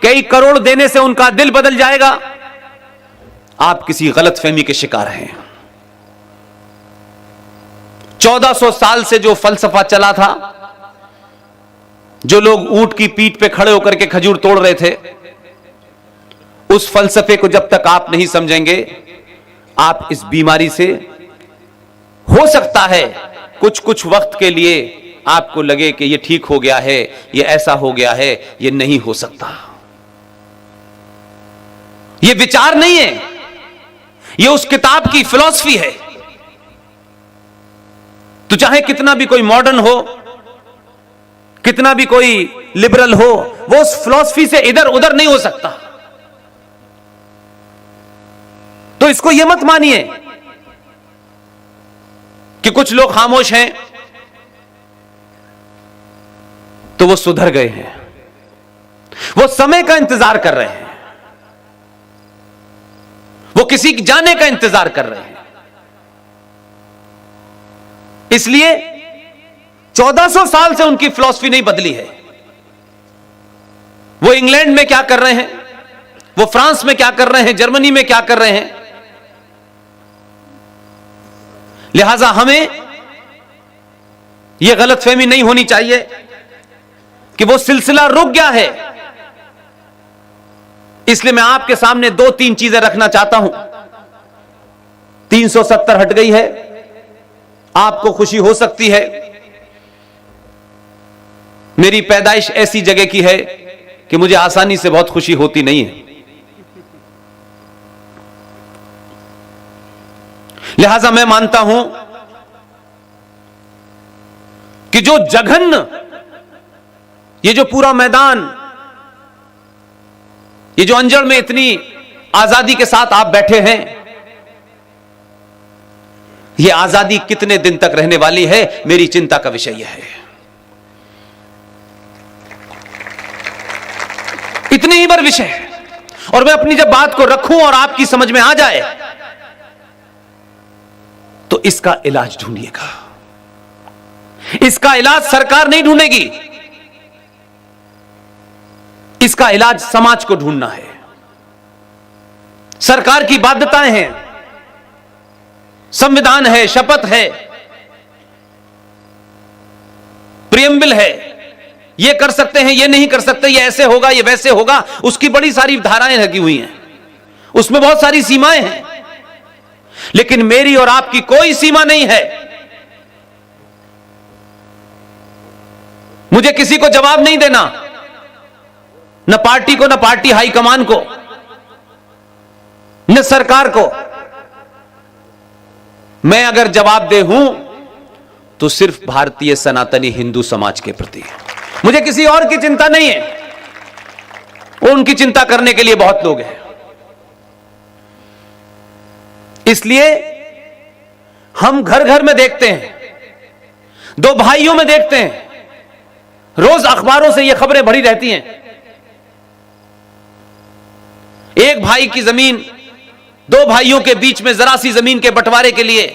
[SPEAKER 1] कई करोड़ देने से उनका दिल बदल जाएगा? आप किसी गलतफहमी के शिकार हैं। 1400 साल से जो फलसफा चला था, जो लोग ऊंट की पीठ पे खड़े होकर के खजूर तोड़ रहे थे, उस फलसफे को जब तक आप नहीं समझेंगे, आप इस बीमारी से, हो सकता है कुछ कुछ वक्त के लिए आपको लगे कि ये ठीक हो गया है, ये ऐसा हो गया है, ये नहीं हो सकता। ये विचार नहीं है, ये उस किताब की फिलॉसफी है। तो चाहे कितना भी कोई मॉडर्न हो, कितना भी कोई लिबरल हो, वो उस फिलॉसफी से इधर उधर नहीं हो सकता। तो इसको यह मत मानिए कि कुछ लोग खामोश हैं तो वो सुधर गए हैं। वो समय का इंतजार कर रहे हैं, वो किसी के जाने का इंतजार कर रहे हैं। इसलिए 1400 साल से उनकी फिलॉसफी नहीं बदली है। वो इंग्लैंड में क्या कर रहे हैं, वो फ्रांस में क्या कर रहे हैं, जर्मनी में क्या कर रहे हैं। लिहाजा हमें यह गलतफहमी नहीं होनी चाहिए कि वो सिलसिला रुक गया है। इसलिए मैं आपके सामने 2-3 चीजें रखना चाहता हूं। 370 हट गई है, आपको खुशी हो सकती है। मेरी पैदाइश ऐसी जगह की है कि मुझे आसानी से बहुत खुशी होती नहीं है। लिहाजा मैं मानता हूं कि जो जघन्य, ये जो पूरा मैदान, ये जो अंजड़ में इतनी आजादी के साथ आप बैठे हैं, ये आजादी कितने दिन तक रहने वाली है, मेरी चिंता का विषय यह है। इतने ही बार विषय है। और मैं अपनी जब बात को रखूं और आपकी समझ में आ जाए तो इसका इलाज ढूंढिएगा। इसका इलाज सरकार नहीं ढूंढेगी, इसका इलाज समाज को ढूंढना है। सरकार की बाध्यताएं हैं, संविधान है, शपथ है, प्रियम्बल है, ये कर सकते हैं, ये नहीं कर सकते, ये ऐसे होगा, ये वैसे होगा, उसकी बड़ी सारी धाराएं लगी हुई हैं, उसमें बहुत सारी सीमाएं हैं। लेकिन मेरी और आपकी कोई सीमा नहीं है। मुझे किसी को जवाब नहीं देना, न पार्टी को, न पार्टी हाईकमान को, न सरकार को। मैं अगर जवाब दे हूं तो सिर्फ भारतीय सनातनी हिंदू समाज के प्रति। मुझे किसी और की चिंता नहीं है। उनकी चिंता करने के लिए बहुत लोग हैं। इसलिए हम घर घर में देखते हैं, 2 भाइयों में देखते हैं, रोज अखबारों से ये खबरें भरी रहती हैं। एक भाई की जमीन 2 भाइयों के बीच में जरा सी जमीन के बंटवारे के लिए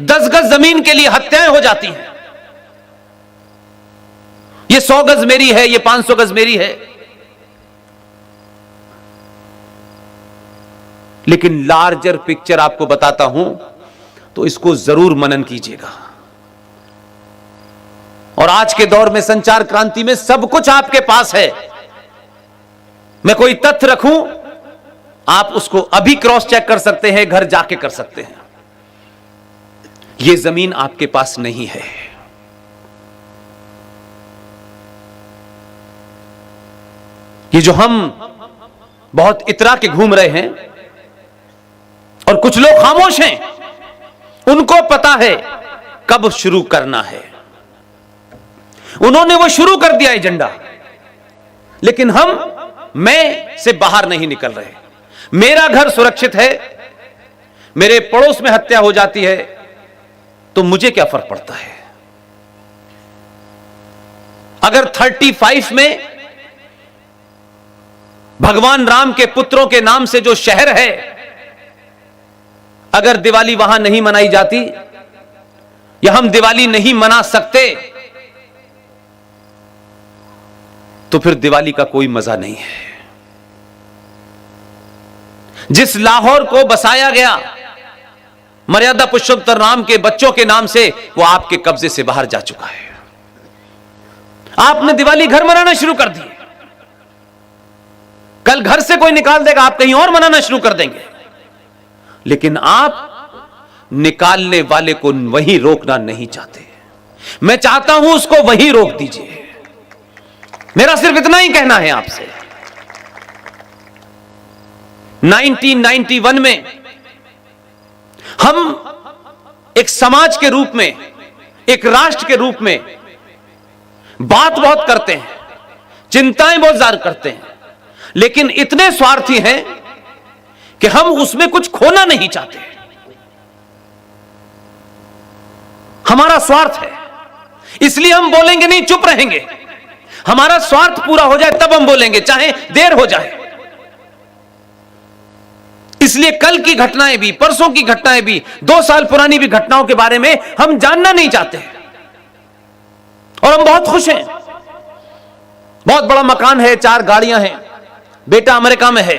[SPEAKER 1] 10 गज जमीन के लिए हत्याएं हो जाती हैं। ये 100 गज मेरी है, ये 500 गज मेरी है। लेकिन लार्जर पिक्चर आपको बताता हूं तो इसको जरूर मनन कीजिएगा। और आज के दौर में संचार क्रांति में सब कुछ आपके पास है। मैं कोई तथ्य रखूं, आप उसको अभी क्रॉस चेक कर सकते हैं, घर जाके कर सकते हैं। यह जमीन आपके पास नहीं है। ये जो हम बहुत इतरा के घूम रहे हैं और कुछ लोग खामोश हैं, उनको पता है कब शुरू करना है। उन्होंने वो शुरू कर दिया एजेंडा, लेकिन हम मैं से बाहर नहीं निकल रहे। मेरा घर सुरक्षित है, मेरे पड़ोस में हत्या हो जाती है तो मुझे क्या फर्क पड़ता है। अगर 35 में भगवान राम के पुत्रों के नाम से जो शहर है, अगर दिवाली वहां नहीं मनाई जाती या हम दिवाली नहीं मना सकते, तो फिर दिवाली का कोई मजा नहीं है। जिस लाहौर को बसाया गया मर्यादा पुरुषोत्तम राम के बच्चों के नाम से, वो आपके कब्जे से बाहर जा चुका है। आपने दिवाली घर मनाना शुरू कर दी, कल घर से कोई निकाल देगा, आप कहीं और मनाना शुरू कर देंगे, लेकिन आप निकालने वाले को वहीं रोकना नहीं चाहते। मैं चाहता हूं उसको वहीं रोक दीजिए। मेरा सिर्फ इतना ही कहना है आपसे। 1991 में हम एक समाज के रूप में, एक राष्ट्र के रूप में बात बहुत करते हैं, चिंताएं बहुत जाहिर करते हैं, लेकिन इतने स्वार्थी हैं कि हम उसमें कुछ खोना नहीं चाहते। हमारा स्वार्थ है, इसलिए हम बोलेंगे नहीं, चुप रहेंगे। हमारा स्वार्थ पूरा हो जाए तब हम बोलेंगे, चाहे देर हो जाए। इसलिए कल की घटनाएं भी, परसों की घटनाएं भी, 2 साल पुरानी भी घटनाओं के बारे में हम जानना नहीं चाहते। और हम बहुत खुश हैं, बहुत बड़ा मकान है, 4 गाड़ियां हैं, बेटा अमेरिका में है।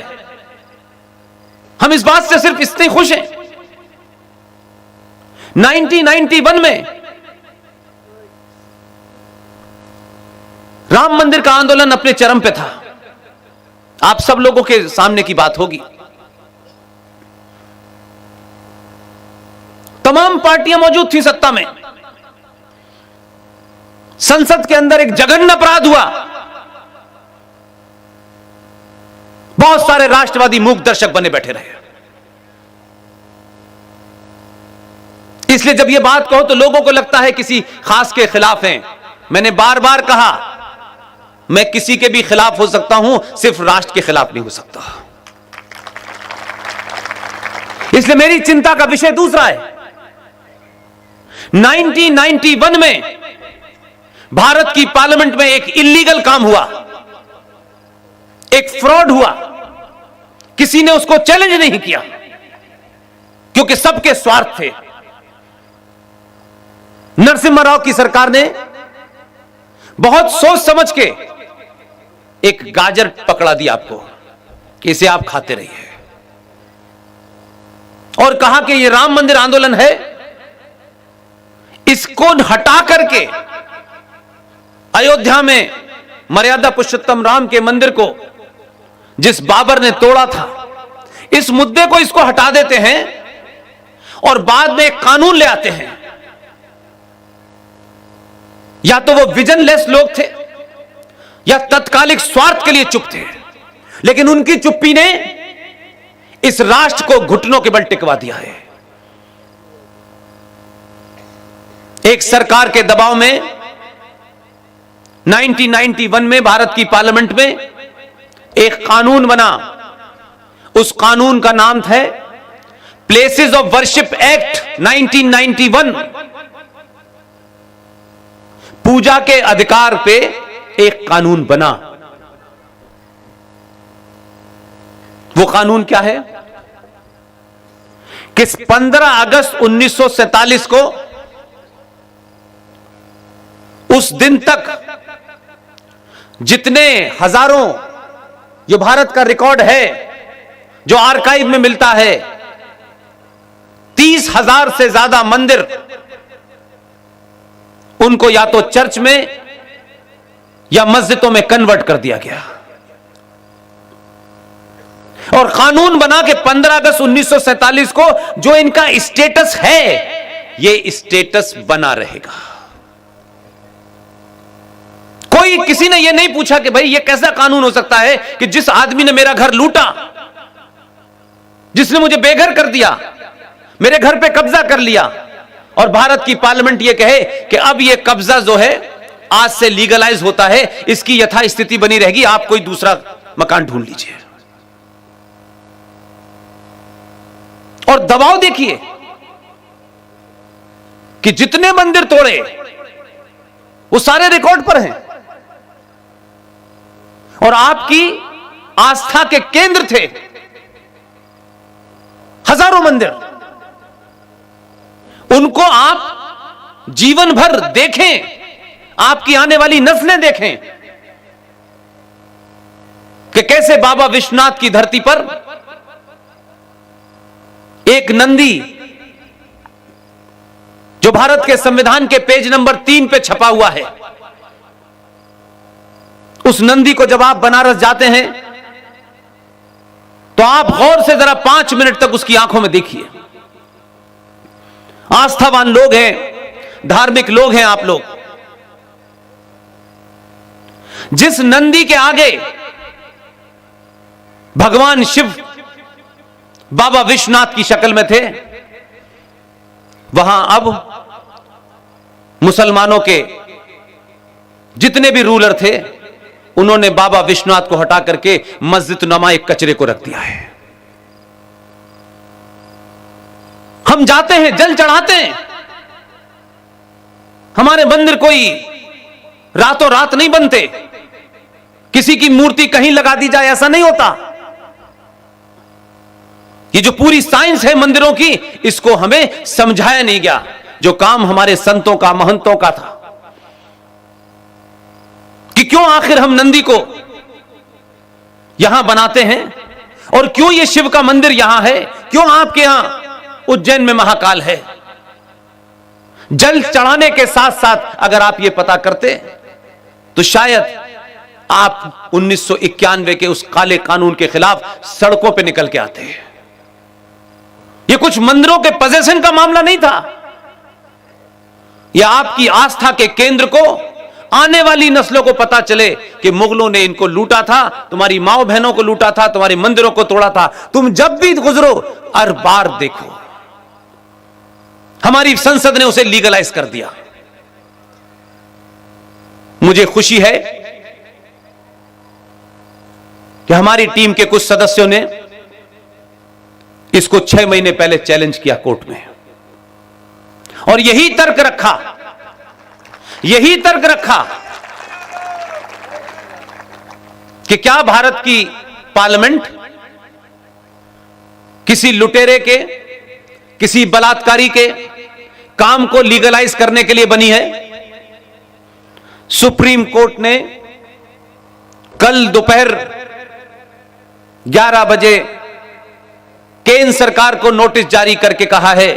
[SPEAKER 1] हम इस बात से सिर्फ इतने खुश हैं। 1991 में राम मंदिर का आंदोलन अपने चरम पे था। आप सब लोगों के सामने की बात होगी। तमाम पार्टियां मौजूद थी सत्ता में। संसद के अंदर एक जघन्य अपराध हुआ। बहुत सारे राष्ट्रवादी मूक दर्शक बने बैठे रहे। इसलिए जब यह बात कहो तो लोगों को लगता है किसी खास के खिलाफ हैं। मैंने बार बार कहा, मैं किसी के भी खिलाफ हो सकता हूं, सिर्फ राष्ट्र के खिलाफ नहीं हो सकता। इसलिए मेरी चिंता का विषय दूसरा है। 1991 में भारत की पार्लियामेंट में एक इल्लीगल काम हुआ, एक फ्रॉड हुआ। किसी ने उसको चैलेंज नहीं किया क्योंकि सबके स्वार्थ थे। नरसिम्हा राव की सरकार ने बहुत सोच समझ के एक गाजर पकड़ा दिया आपको कि इसे आप खाते रहिए, और कहा कि यह राम मंदिर आंदोलन है, इसको हटा करके अयोध्या में मर्यादा पुरुषोत्तम राम के मंदिर को जिस बाबर ने तोड़ा था, इस मुद्दे को इसको हटा देते हैं और बाद में एक कानून ले आते हैं। या तो वो विजनलेस लोग थे या तत्कालिक स्वार्थ के लिए चुप थे, लेकिन उनकी चुप्पी ने इस राष्ट्र को घुटनों के बल टिकवा दिया है। एक सरकार के दबाव में 1991 में भारत की पार्लियामेंट में एक कानून बना। उस कानून का नाम था प्लेसेस ऑफ वर्शिप एक्ट 1991। पूजा के अधिकार पे एक कानून बना। वो कानून क्या है कि 15 अगस्त 1947 को, उस दिन तक जितने हजारों, जो भारत का रिकॉर्ड है, जो आर्काइव में मिलता है, 30,000 से ज्यादा मंदिर, उनको या तो चर्च में या मस्जिदों में कन्वर्ट कर दिया गया। और कानून बना के 15 अगस्त 1947 को जो इनका स्टेटस है, ये स्टेटस बना रहेगा। कोई, किसी ने ये नहीं पूछा कि भाई ये कैसा कानून हो सकता है कि जिस आदमी ने मेरा घर लूटा, जिसने मुझे बेघर कर दिया, मेरे घर पे कब्जा कर लिया, और भारत की पार्लियामेंट ये कहे कि अब ये कब्जा जो है आज से लीगलाइज होता है, इसकी यथास्थिति बनी रहेगी, आप कोई दूसरा मकान ढूंढ लीजिए। और दबाव देखिए कि जितने मंदिर तोड़े वो सारे रिकॉर्ड पर हैं। और आपकी आस्था के केंद्र थे। हजारों मंदिर, उनको आप जीवन भर देखें, आपकी आने वाली नस्लें देखें कि कैसे बाबा विश्वनाथ की धरती पर एक नंदी, जो भारत के संविधान के पेज नंबर 3 पे छपा हुआ है, उस नंदी को जब आप बनारस जाते हैं तो आप गौर से जरा 5 मिनट तक उसकी आंखों में देखिए। आस्थावान लोग हैं, धार्मिक लोग हैं आप लोग। जिस नंदी के आगे भगवान शिव बाबा विश्वनाथ की शक्ल में थे, वहां अब मुसलमानों के जितने भी रूलर थे, उन्होंने बाबा विश्वनाथ को हटा करके मस्जिद नुमा एक कचरे को रख दिया है। हम जाते हैं, जल चढ़ाते हैं, हमारे मंदिर कोई रातों रात नहीं बनते, किसी की मूर्ति कहीं लगा दी जाए ऐसा नहीं होता। ये जो पूरी साइंस है मंदिरों की, इसको हमें समझाया नहीं गया। जो काम हमारे संतों का, महंतों का था कि क्यों आखिर हम नंदी को यहां बनाते हैं और क्यों ये शिव का मंदिर यहां है, क्यों आपके यहां उज्जैन में महाकाल है। जल चढ़ाने के साथ साथ अगर आप ये पता करते तो शायद आप 1991 के उस काले कानून के खिलाफ सड़कों पे निकल के आते हैं। ये कुछ मंदिरों के पोजेशन का मामला नहीं था, यह आपकी आस्था के केंद्र को आने वाली नस्लों को पता चले कि मुगलों ने इनको लूटा था, तुम्हारी माओ बहनों को लूटा था, तुम्हारे मंदिरों को तोड़ा था। तुम जब भी गुजरो हर बार देखो, हमारी संसद ने उसे लीगलाइज कर दिया। मुझे खुशी है कि हमारी टीम के कुछ सदस्यों ने इसको 6 महीने पहले चैलेंज किया कोर्ट में, और यही तर्क रखा कि क्या भारत की पार्लियामेंट किसी लुटेरे के, किसी बलात्कारी के काम को लीगलाइज करने के लिए बनी है। सुप्रीम कोर्ट ने कल दोपहर 11 बजे केंद्र सरकार को नोटिस जारी करके कहा है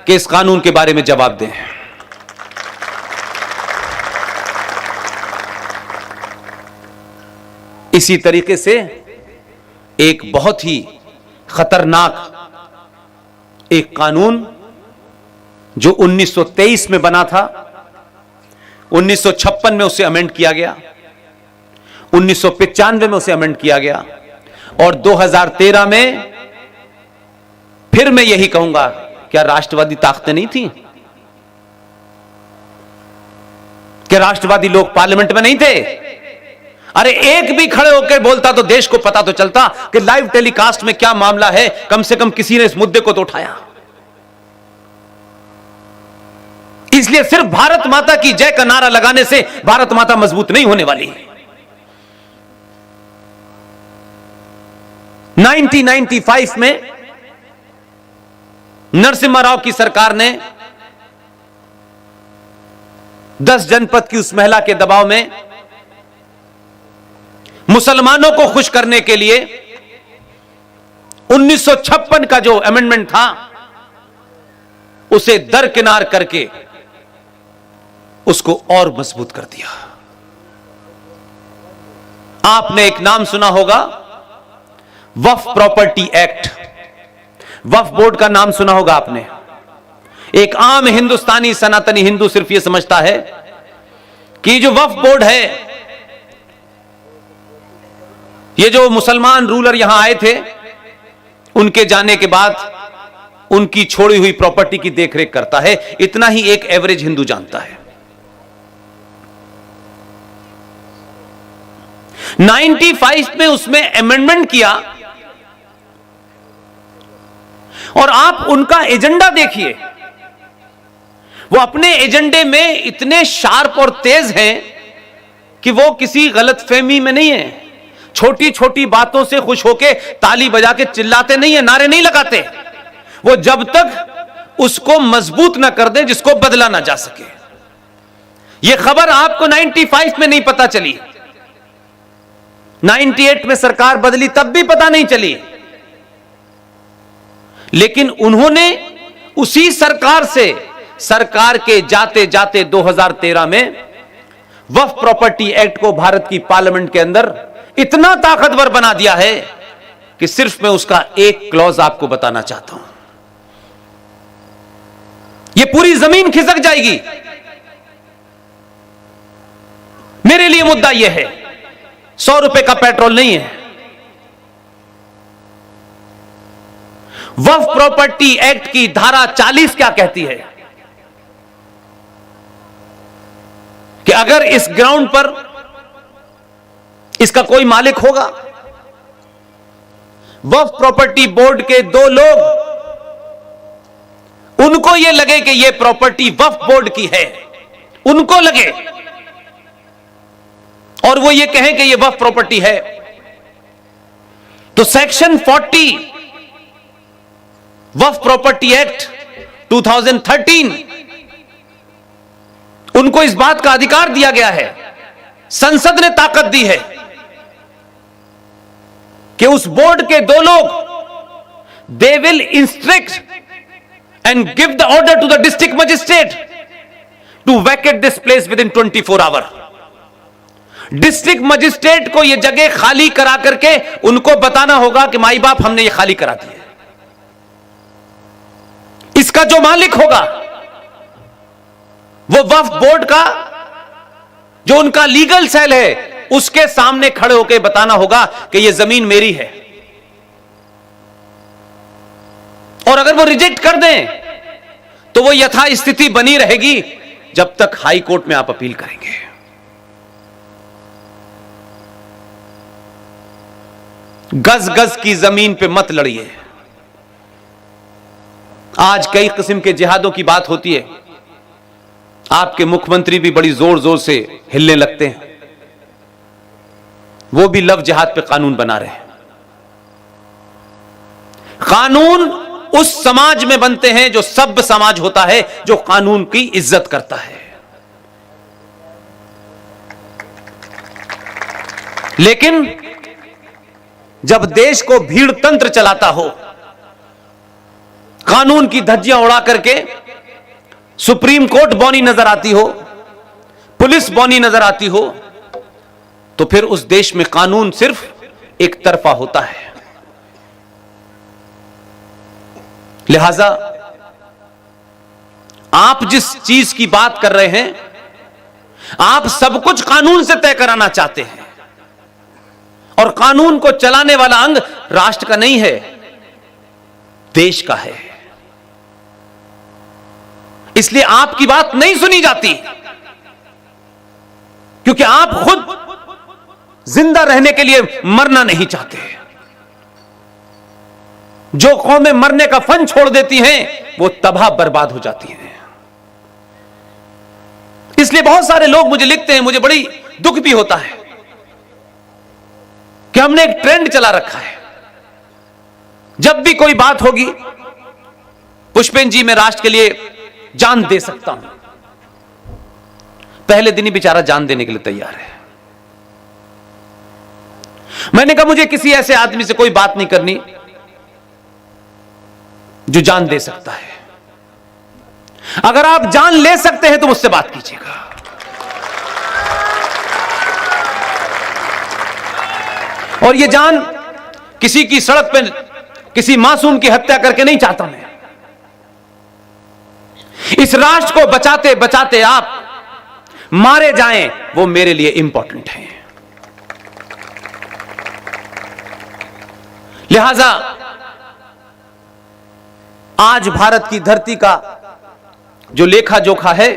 [SPEAKER 1] कि इस कानून के बारे में जवाब दें। इसी तरीके से एक बहुत ही खतरनाक एक कानून जो 1923 में बना था, 1956 में उसे अमेंड किया गया, 1995 में उसे अमेंड किया गया, और 2013 में फिर मैं यही कहूंगा, क्या राष्ट्रवादी ताकतें नहीं थी? क्या राष्ट्रवादी लोग पार्लियामेंट में नहीं थे? अरे एक भी खड़े होकर बोलता तो देश को पता तो चलता कि लाइव टेलीकास्ट में क्या मामला है। कम से कम किसी ने इस मुद्दे को तो उठाया। इसलिए सिर्फ भारत माता की जय का नारा लगाने से भारत माता मजबूत नहीं होने वाली है। 1995 में नरसिम्हा राव की सरकार ने 10 जनपद की उस महिला के दबाव में मुसलमानों को खुश करने के लिए 1956 का जो अमेंडमेंट था उसे दरकिनार करके उसको और मजबूत कर दिया। आपने एक नाम सुना होगा, वक्फ प्रॉपर्टी एक्ट। वक्फ बोर्ड का नाम सुना होगा आपने। एक आम हिंदुस्तानी सनातनी हिंदू सिर्फ यह समझता है कि जो वक्फ बोर्ड है, ये जो मुसलमान रूलर यहां आए थे, उनके जाने के बाद उनकी छोड़ी हुई प्रॉपर्टी की देखरेख करता है। इतना ही एक एवरेज हिंदू जानता है। 95 में उसमें अमेंडमेंट किया, और आप उनका एजेंडा देखिए। वो अपने एजेंडे में इतने शार्प और तेज हैं कि वो किसी गलतफहमी में नहीं है। छोटी छोटी बातों से खुश होके ताली बजा के चिल्लाते नहीं है, नारे नहीं लगाते, वो जब तक उसको मजबूत ना कर दे जिसको बदला ना जा सके। ये खबर आपको 95 में नहीं पता चली, 98 में सरकार बदली तब भी पता नहीं चली, लेकिन उन्होंने उसी सरकार से, सरकार के जाते जाते 2013 में वक्फ प्रॉपर्टी एक्ट को भारत की पार्लियामेंट के अंदर इतना ताकतवर बना दिया है कि सिर्फ मैं उसका एक क्लॉज आपको बताना चाहता हूं। यह पूरी जमीन खिसक जाएगी। मेरे लिए मुद्दा यह है, 100 रुपए का पेट्रोल नहीं है। वक्फ प्रॉपर्टी एक्ट की धारा 40 क्या कहती है कि अगर इस ग्राउंड पर इसका कोई मालिक होगा, वक्फ प्रॉपर्टी बोर्ड के 2 लोग, उनको यह लगे कि यह प्रॉपर्टी वक्फ बोर्ड की है, उनको लगे और वो ये कहें कि यह वक्फ प्रॉपर्टी है, तो सेक्शन 40 वक्फ प्रॉपर्टी एक्ट 2013 उनको इस बात का अधिकार दिया गया है, संसद ने ताकत दी है कि उस बोर्ड के 2 लोग, they will instruct and give the order to the district magistrate to vacate this place within 24 hour. District magistrate को यह जगह खाली करा करके उनको बताना होगा कि माई बाप हमने यह खाली करा दी है। इसका जो मालिक होगा वो वक्फ बोर्ड का जो उनका लीगल सेल है, उसके सामने खड़े होकर बताना होगा कि यह जमीन मेरी है। और अगर वो रिजेक्ट कर दें तो वो यथास्थिति बनी रहेगी जब तक हाई कोर्ट में आप अपील करेंगे। गज गज की जमीन पे मत लड़िए। आज कई किस्म के जिहादों की बात होती है, आपके मुख्यमंत्री भी बड़ी जोर जोर से हिलने लगते हैं, वो भी लव जिहाद पे कानून बना रहे हैं। कानून उस समाज में बनते हैं जो सभ्य समाज होता है, जो कानून की इज्जत करता है। लेकिन जब देश को भीड़ तंत्र चलाता हो, कानून की धज्जियां उड़ा करके सुप्रीम कोर्ट बौनी नजर आती हो, पुलिस बौनी नजर आती हो, तो फिर उस देश में कानून सिर्फ एक तरफा होता है। लिहाजा आप जिस चीज की बात कर रहे हैं, आप सब कुछ कानून से तय कराना चाहते हैं, और कानून को चलाने वाला अंग राष्ट्र का नहीं है, देश का है। इसलिए आपकी बात नहीं सुनी जाती, क्योंकि आप खुद जिंदा रहने के लिए मरना नहीं चाहते। जो कौमें मरने का फन छोड़ देती हैं, वो तबाह बर्बाद हो जाती हैं। इसलिए बहुत सारे लोग मुझे लिखते हैं, मुझे बड़ी दुख भी होता है कि हमने एक ट्रेंड चला रखा है, जब भी कोई बात होगी, पुष्पेन जी मैं राष्ट्र के लिए जान दे सकता हूं, पहले दिन ही बेचारा जान देने के लिए तैयार है। मैंने कहा मुझे किसी ऐसे आदमी से कोई बात नहीं करनी जो जान दे सकता है। अगर आप जान ले सकते हैं तो मुझसे बात कीजिएगा। और ये जान किसी की सड़क पे किसी मासूम की हत्या करके नहीं चाहता मैं। इस राष्ट्र को बचाते बचाते आप मारे जाएं, वो मेरे लिए इंपॉर्टेंट है। लिहाजा आज भारत की धरती का जो लेखा जोखा है,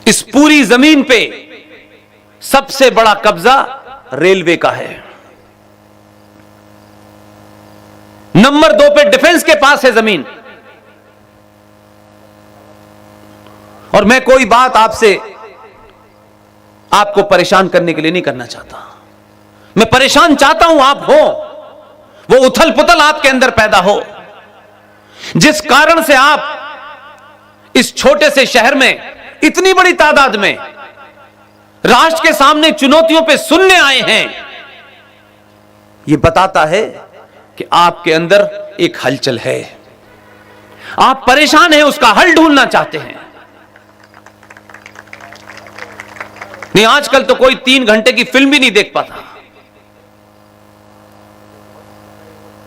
[SPEAKER 1] इस पूरी जमीन पे सबसे बड़ा कब्जा रेलवे का है। नंबर 2 पे डिफेंस के पास है जमीन। और मैं कोई बात आपसे आपको परेशान करने के लिए नहीं करना चाहता। मैं परेशान चाहता हूं आप हो, वो उथल पुथल आपके अंदर पैदा हो जिस कारण से आप इस छोटे से शहर में इतनी बड़ी तादाद में राष्ट्र के सामने चुनौतियों पे सुनने आए हैं। यह बताता है कि आपके अंदर एक हलचल है, आप परेशान हैं, उसका हल ढूंढना चाहते हैं। नहीं, आजकल तो कोई 3 घंटे की फिल्म भी नहीं देख पाता।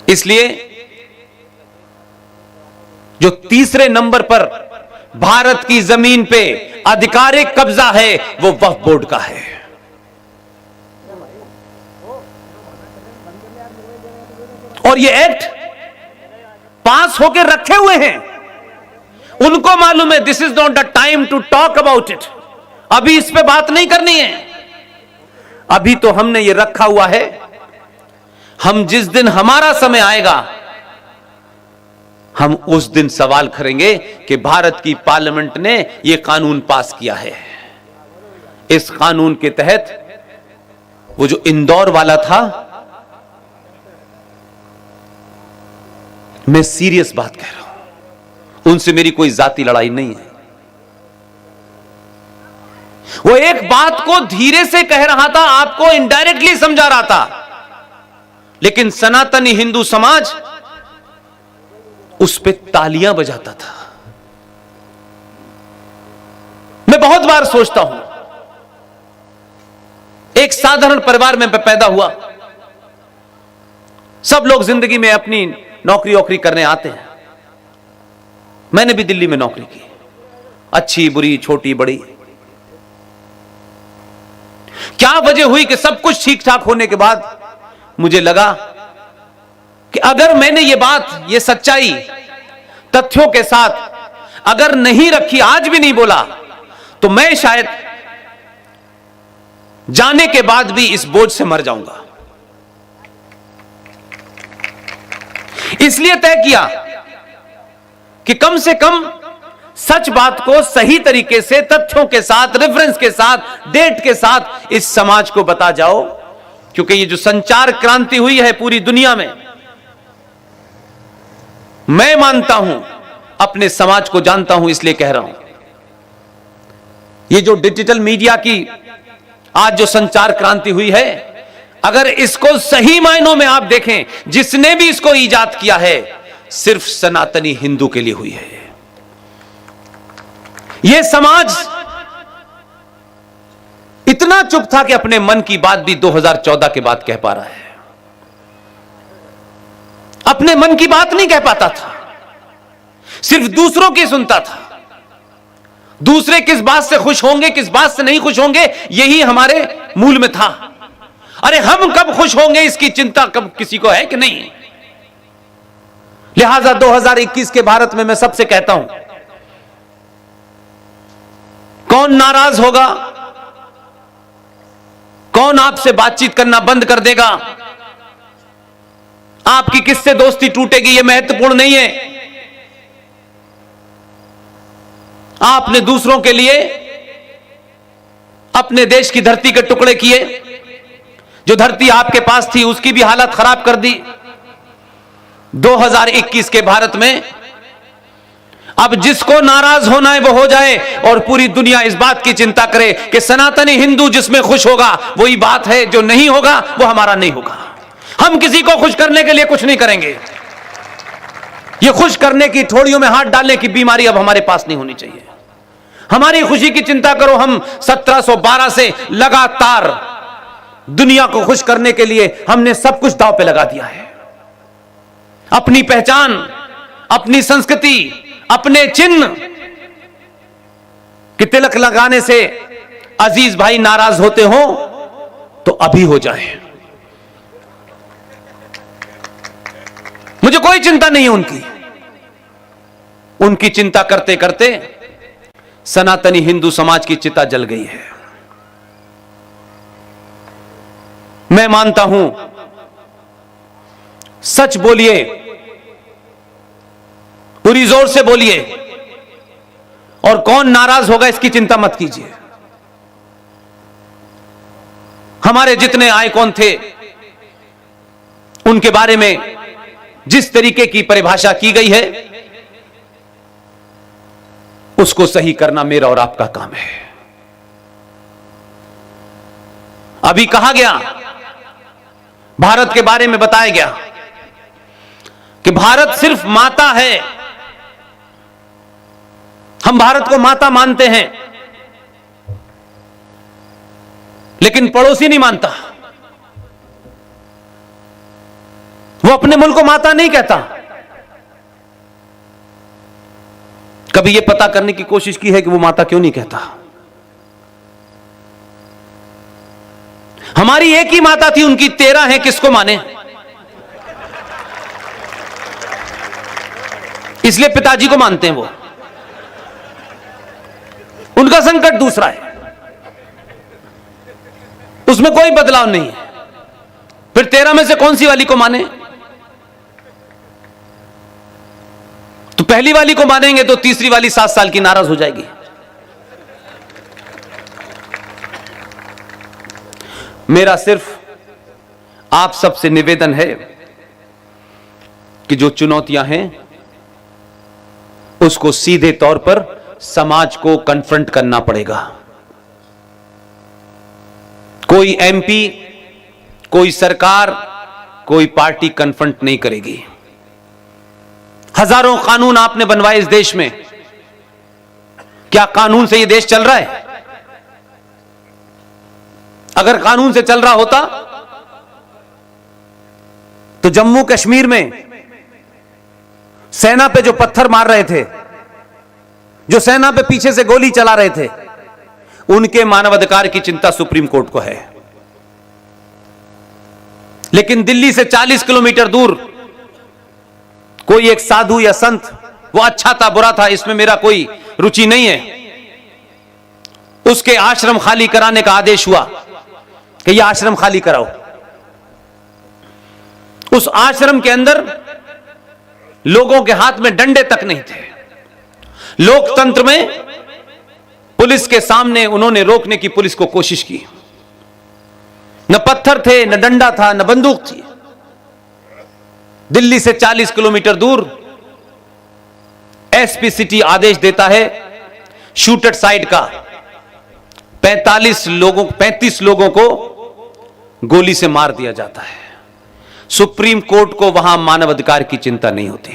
[SPEAKER 1] इसलिए जो तीसरे नंबर पर भारत की जमीन पे आधिकारिक कब्जा है वो वक्फ बोर्ड का है। और ये एक्ट पास होकर रखे हुए हैं, उनको मालूम है this is not the time to talk about it. अभी इस पे बात नहीं करनी है। अभी तो हमने ये रखा हुआ है, हम जिस दिन हमारा समय आएगा हम उस दिन सवाल करेंगे कि भारत की पार्लियामेंट ने यह कानून पास किया है। इस कानून के तहत वो जो इंदौर वाला था, मैं सीरियस बात कह रहा हूं, उनसे मेरी कोई जाती लड़ाई नहीं है। वो एक बात को धीरे से कह रहा था, आपको इनडायरेक्टली समझा रहा था, लेकिन सनातनी हिंदू समाज उस पे तालियां बजाता था। मैं बहुत बार सोचता हूं, एक साधारण परिवार में पैदा हुआ, सब लोग जिंदगी में अपनी नौकरी वोकरी करने आते हैं। मैंने भी दिल्ली में नौकरी की, अच्छी बुरी छोटी बड़ी। क्या वजह हुई कि सब कुछ ठीक ठाक होने के बाद मुझे लगा कि अगर मैंने ये बात, ये सच्चाई तथ्यों के साथ अगर नहीं रखी, आज भी नहीं बोला, तो मैं शायद जाने के बाद भी इस बोझ से मर जाऊंगा। इसलिए तय किया कि कम से कम सच बात को सही तरीके से तथ्यों के साथ, रेफरेंस के साथ, डेट के साथ इस समाज को बता जाओ, क्योंकि ये जो संचार क्रांति हुई है पूरी दुनिया में, मैं मानता हूं, अपने समाज को जानता हूं, इसलिए कह रहा हूं, ये जो डिजिटल मीडिया की आज जो संचार क्रांति हुई है, अगर इसको सही मायनों में आप देखें, जिसने भी इसको ईजाद किया है सिर्फ सनातनी हिंदू के लिए हुई है। यह समाज इतना चुप था कि अपने मन की बात भी 2014 के बाद कह पा रहा है। अपने मन की बात नहीं कह पाता था, सिर्फ दूसरों की सुनता था। दूसरे किस बात से खुश होंगे, किस बात से नहीं खुश होंगे, यही हमारे मूल में था। अरे हम कब खुश होंगे इसकी चिंता कब किसी को है कि नहीं। लिहाजा 2021 के भारत में मैं सबसे कहता हूं, कौन नाराज होगा, कौन आपसे बातचीत करना बंद कर देगा, आपकी किससे दोस्ती टूटेगी, यह महत्वपूर्ण नहीं है। आपने दूसरों के लिए अपने देश की धरती के टुकड़े किए, जो धरती आपके पास थी उसकी भी हालत खराब कर दी। 2021 के भारत में अब जिसको नाराज होना है वो हो जाए, और पूरी दुनिया इस बात की चिंता करे कि सनातनी हिंदू जिसमें खुश होगा वही बात है, जो नहीं होगा वो हमारा नहीं होगा। हम किसी को खुश करने के लिए कुछ नहीं करेंगे। ये खुश करने की, ठोड़ियों में हाथ डालने की बीमारी अब हमारे पास नहीं होनी चाहिए। हमारी खुशी की चिंता करो। हम 1712 से लगातार दुनिया को खुश करने के लिए हमने सब कुछ दांव पे लगा दिया है। अपनी पहचान, अपनी संस्कृति, अपने चिन्ह कि तिलक लगाने से अजीज भाई नाराज होते हो तो अभी हो जाए। मुझे कोई चिंता नहीं है उनकी। उनकी चिंता करते करते सनातनी हिंदू समाज की चिता जल गई है। मैं मानता हूं, सच बोलिए, पूरी जोर से बोलिए, और कौन नाराज होगा इसकी चिंता मत कीजिए। हमारे जितने आइकॉन थे उनके बारे में जिस तरीके की परिभाषा की गई है उसको सही करना मेरा और आपका काम है। अभी कहा गया, भारत के बारे में बताया गया कि भारत सिर्फ माता है, हम भारत को माता मानते हैं, लेकिन पड़ोसी नहीं मानता। वो अपने मुल्क को माता नहीं कहता। कभी यह पता करने की कोशिश की है कि वो माता क्यों नहीं कहता? हमारी एक ही माता थी, उनकी 13 है, किसको माने? इसलिए पिताजी को मानते हैं वो। उनका संकट दूसरा है, उसमें कोई बदलाव नहीं है। फिर 13 में से कौन सी वाली को माने? तो पहली वाली को मानेंगे तो तीसरी वाली 7 साल की नाराज हो जाएगी। मेरा सिर्फ आप सबसे निवेदन है कि जो चुनौतियां हैं उसको सीधे तौर पर समाज को कन्फ्रंट करना पड़ेगा। कोई एमपी, कोई सरकार, कोई पार्टी कन्फ्रंट नहीं करेगी। हजारों कानून आपने बनवाए इस देश में, क्या कानून से यह देश चल रहा है? अगर कानून से चल रहा होता तो जम्मू कश्मीर में सेना पे जो पत्थर मार रहे थे, जो सेना पे पीछे से गोली चला रहे थे, उनके मानवाधिकार की चिंता सुप्रीम कोर्ट को है। लेकिन दिल्ली से 40 किलोमीटर दूर कोई एक साधु या संत, वो अच्छा था बुरा था इसमें मेरा कोई रुचि नहीं है, उसके आश्रम खाली कराने का आदेश हुआ कि यह आश्रम खाली कराओ। उस आश्रम के अंदर लोगों के हाथ में डंडे तक नहीं थे। लोकतंत्र में पुलिस के सामने उन्होंने रोकने की पुलिस को कोशिश की। न पत्थर थे, न डंडा था, न बंदूक थी। दिल्ली से 40 किलोमीटर दूर एसपी सिटी आदेश देता है शूट एट साइड का। 35 लोगों को गोली से मार दिया जाता है। सुप्रीम कोर्ट को वहां मानवाधिकार की चिंता नहीं होती।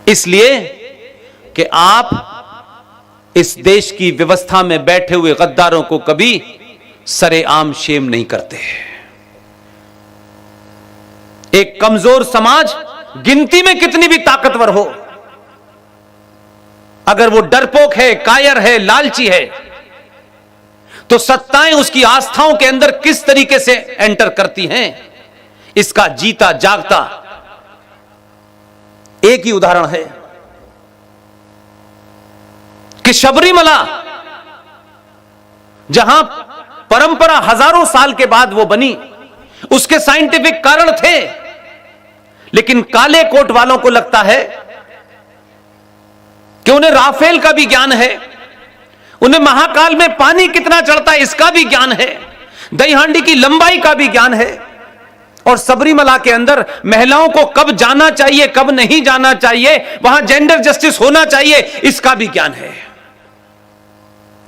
[SPEAKER 1] इसलिए कि आप इस देश की व्यवस्था में बैठे हुए गद्दारों को कभी सरेआम शेम नहीं करते। एक कमजोर समाज गिनती में कितनी भी ताकतवर हो, अगर वो डरपोक है, कायर है, लालची है, तो सत्ताएं उसकी आस्थाओं के अंदर किस तरीके से एंटर करती हैं, इसका जीता जागता एक ही उदाहरण है कि शबरीमला, जहां परंपरा हजारों साल के बाद वो बनी, उसके साइंटिफिक कारण थे, लेकिन काले कोट वालों को लगता है कि उन्हें राफेल का भी ज्ञान है, उन्हें महाकाल में पानी कितना चढ़ता है इसका भी ज्ञान है, दही हांडी की लंबाई का भी ज्ञान है, और सबरीमला के अंदर महिलाओं को कब जाना चाहिए, कब नहीं जाना चाहिए, वहां जेंडर जस्टिस होना चाहिए, इसका भी ज्ञान है।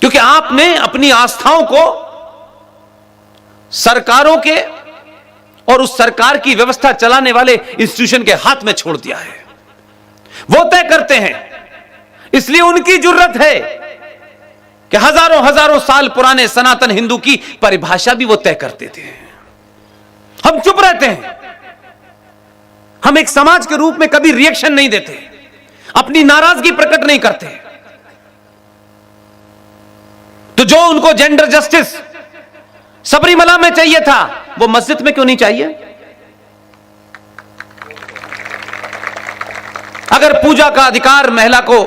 [SPEAKER 1] क्योंकि आपने अपनी आस्थाओं को सरकारों के और उस सरकार की व्यवस्था चलाने वाले इंस्टीट्यूशन के हाथ में छोड़ दिया है। वो तय करते हैं, इसलिए उनकी जरूरत है कि हजारों साल पुराने सनातन हिंदू की परिभाषा भी वो तय करते थे। हम चुप रहते हैं, हम एक समाज के रूप में कभी रिएक्शन नहीं देते, अपनी नाराजगी प्रकट नहीं करते। तो जो उनको जेंडर जस्टिस सबरीमला में चाहिए था, वो मस्जिद में क्यों नहीं चाहिए? अगर पूजा का अधिकार महिला को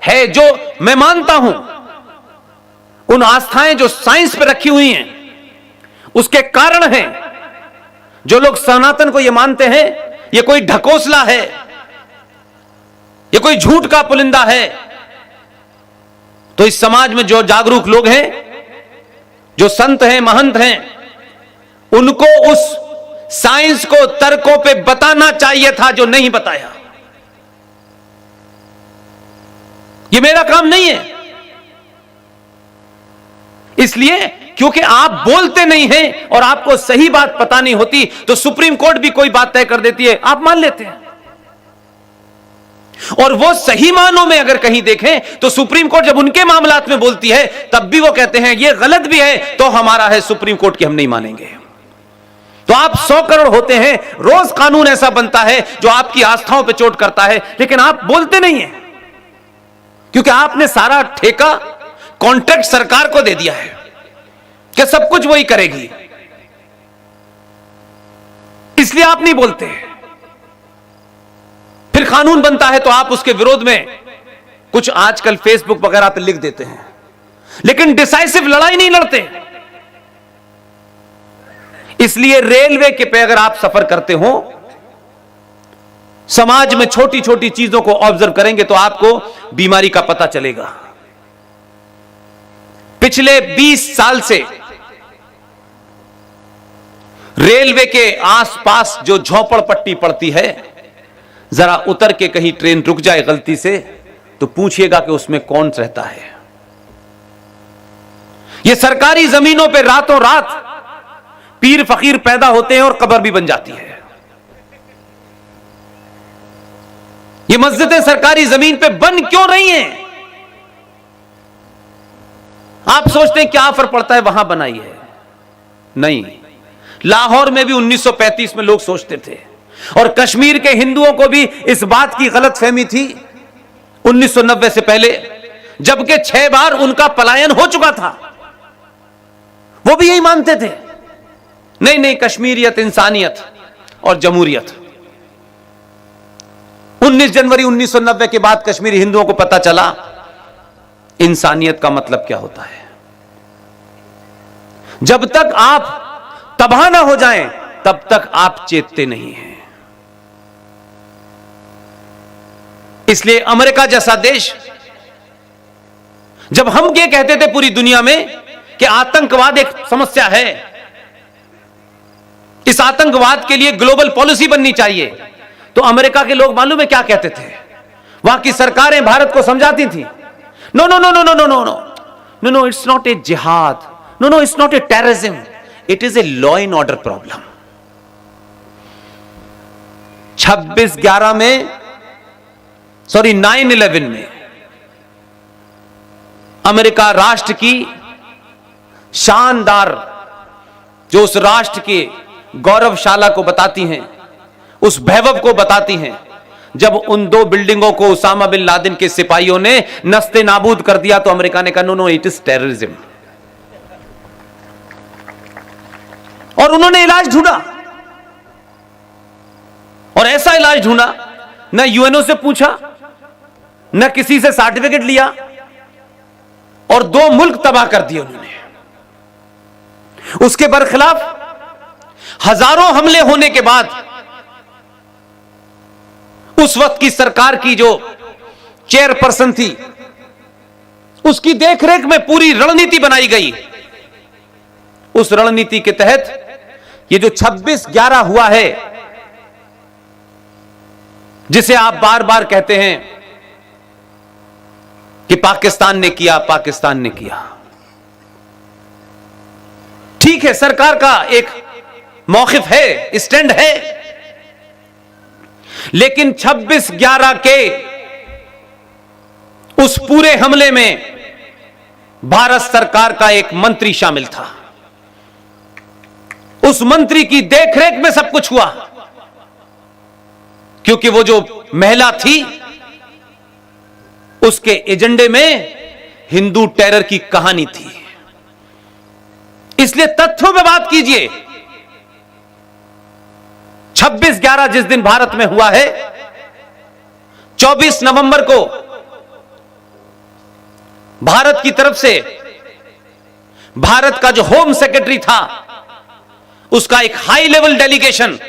[SPEAKER 1] है, जो मैं मानता हूं, उन आस्थाएं जो साइंस पे रखी हुई हैं, उसके कारण हैं। जो लोग सनातन को यह मानते हैं ये कोई ढकोसला है, ये कोई झूठ का पुलिंदा है, तो इस समाज में जो जागरूक लोग हैं, जो संत हैं, महंत हैं, उनको उस साइंस को तर्कों पे बताना चाहिए था जो नहीं बताया। ये मेरा काम नहीं है, इसलिए क्योंकि आप बोलते नहीं हैं और आपको सही बात पता नहीं होती, तो सुप्रीम कोर्ट भी कोई बात तय कर देती है, आप मान लेते हैं। और वो सही मानों में अगर कहीं देखें तो सुप्रीम कोर्ट जब उनके मामलात में बोलती है तब भी वो कहते हैं ये गलत भी है तो हमारा है सुप्रीम कोर्ट की, हम नहीं मानेंगे। तो आप 100 करोड़ होते हैं, रोज कानून ऐसा बनता है जो आपकी आस्थाओं पर चोट करता है, लेकिन आप बोलते नहीं हैं क्योंकि आपने सारा ठेका, कॉन्ट्रैक्ट सरकार को दे दिया है कि सब कुछ वही करेगी, इसलिए आप नहीं बोलते। फिर कानून बनता है तो आप उसके विरोध में कुछ आजकल फेसबुक वगैरह पे लिख देते हैं, लेकिन डिसाइसिव लड़ाई नहीं लड़ते। इसलिए रेलवे के पे अगर आप सफर करते हो, समाज में छोटी छोटी चीजों को ऑब्जर्व करेंगे तो आपको बीमारी का पता चलेगा। पिछले 20 साल से रेलवे के आसपास जो झोपड़पट्टी पड़ती है, जरा उतर के कहीं ट्रेन रुक जाए गलती से तो पूछिएगा कि उसमें कौन रहता है। ये सरकारी जमीनों पे रातों रात पीर फकीर पैदा होते हैं और कब्र भी बन जाती है। ये मस्जिदें सरकारी जमीन पे बन क्यों रही हैं? आप सोचते हैं क्या फर्क पड़ता है, वहां बनाई है? नहीं, लाहौर में भी 1935 में लोग सोचते थे, और कश्मीर के हिंदुओं को भी इस बात की गलतफहमी थी 1990 से पहले, जबकि 6 बार उनका पलायन हो चुका था। वो भी यही मानते थे, नहीं नहीं कश्मीरियत, इंसानियत और जमहूरियत। 19 जनवरी 1990 के बाद कश्मीरी हिंदुओं को पता चला इंसानियत का मतलब क्या होता है। जब तक आप तबाह ना हो जाएं तब तक आप चेतते नहीं हैं। इसलिए अमेरिका जैसा देश, जब हम ये कहते थे पूरी दुनिया में कि आतंकवाद एक समस्या है, इस आतंकवाद के लिए ग्लोबल पॉलिसी बननी चाहिए, तो अमेरिका के लोग मालूम है क्या कहते थे? वहां की सरकारें भारत को समझाती थी, no no no no no no no no no no it's not a जिहाद, no no it's not a terrorism, it is a law and order problem. 26/11 में, सॉरी 9/11 में अमेरिका राष्ट्र की शानदार, जो उस राष्ट्र के गौरवशाला को बताती हैं, उस वैभव को बताती हैं, जब उन 2 बिल्डिंगों को उसामा बिन लादेन के सिपाहियों ने नस्ते नाबूद कर दिया तो अमेरिका ने कहा no no it is terrorism, और उन्होंने इलाज ढूंढा, और ऐसा इलाज ढूंढा, न यूएनओ से पूछा, न किसी से सर्टिफिकेट लिया, और 2 मुल्क तबाह कर दिए उन्होंने। उसके बरखिलाफ हजारों हमले होने के बाद उस वक्त की सरकार की जो चेयरपर्सन थी, उसकी देखरेख में पूरी रणनीति बनाई गई। उस रणनीति के तहत ये जो 26/11 हुआ है, जिसे आप बार बार कहते हैं कि पाकिस्तान ने किया, पाकिस्तान ने किया, ठीक है, सरकार का एक मौकिफ है, स्टैंड है, लेकिन 26/11 के उस पूरे हमले में भारत सरकार का एक मंत्री शामिल था। उस मंत्री की देखरेख में सब कुछ हुआ, क्योंकि वो जो महिला थी उसके एजेंडे में हिंदू टेरर की कहानी थी। इसलिए तथ्यों पे बात कीजिए। 26/11 जिस दिन भारत में हुआ है, 24 नवंबर को भारत की तरफ से भारत का जो होम सेक्रेटरी था, उसका एक हाई लेवल डेलीगेशन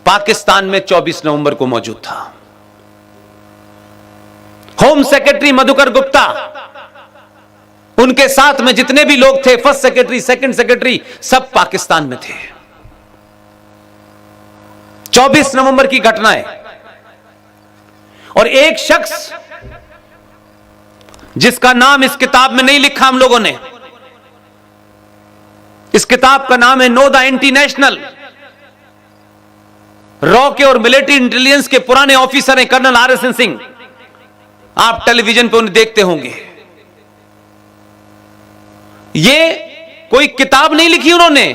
[SPEAKER 1] पाकिस्तान में 24 नवंबर को मौजूद था। होम सेक्रेटरी मधुकर गुप्ता, उनके साथ में जितने भी लोग थे, फर्स्ट सेक्रेटरी, सेकंड सेक्रेटरी, सब पाकिस्तान में थे। 24 नवंबर की घटना है। और एक शख्स जिसका नाम इस किताब में नहीं लिखा हम लोगों ने, इस किताब का नाम है नो द इंटरनेशनल। रॉ के और मिलिट्री इंटेलिजेंस के पुराने ऑफिसर हैं कर्नल RSN सिंह, आप टेलीविजन पे उन्हें देखते होंगे। ये कोई किताब नहीं लिखी उन्होंने,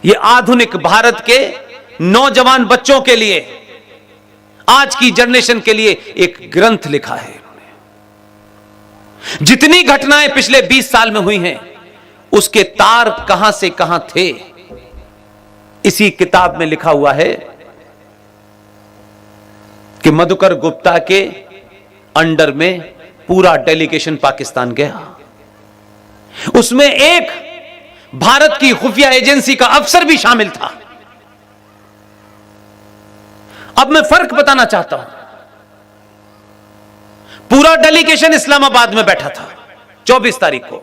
[SPEAKER 1] ये आधुनिक भारत के नौजवान बच्चों के लिए, आज की जनरेशन के लिए एक ग्रंथ लिखा है इन्होंने। जितनी घटनाएं पिछले 20 साल में हुई हैं, उसके तार कहां से कहां थे, इसी किताब में लिखा हुआ है कि मधुकर गुप्ता के अंडर में पूरा डेलीगेशन पाकिस्तान गया। उसमें एक भारत की खुफिया एजेंसी का अफसर भी शामिल था। अब मैं फर्क बताना चाहता हूं। पूरा डेलीगेशन इस्लामाबाद में बैठा था 24 तारीख को।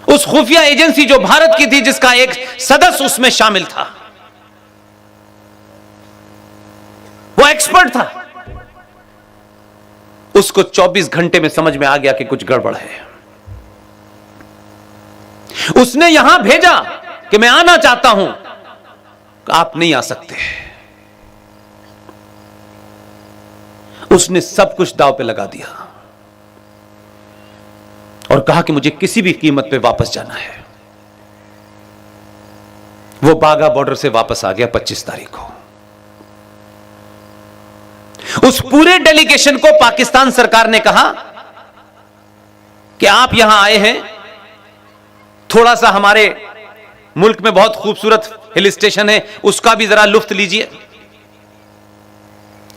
[SPEAKER 1] उस खुफिया एजेंसी जो भारत की थी, जिसका एक सदस्य उसमें शामिल था, वो एक्सपर्ट था। उसको 24 घंटे में समझ में आ गया कि कुछ गड़बड़ है। उसने यहां भेजा कि मैं आना चाहता हूं, आप नहीं आ सकते। उसने सब कुछ दांव पे लगा दिया और कहा कि मुझे किसी भी कीमत पे वापस जाना है। वो बागा बॉर्डर से वापस आ गया 25 तारीख को। उस पूरे डेलीगेशन को पाकिस्तान सरकार ने कहा कि आप यहां आए हैं, थोड़ा सा हमारे मुल्क में बहुत खूबसूरत हिल स्टेशन है, उसका भी जरा लुत्फ लीजिए।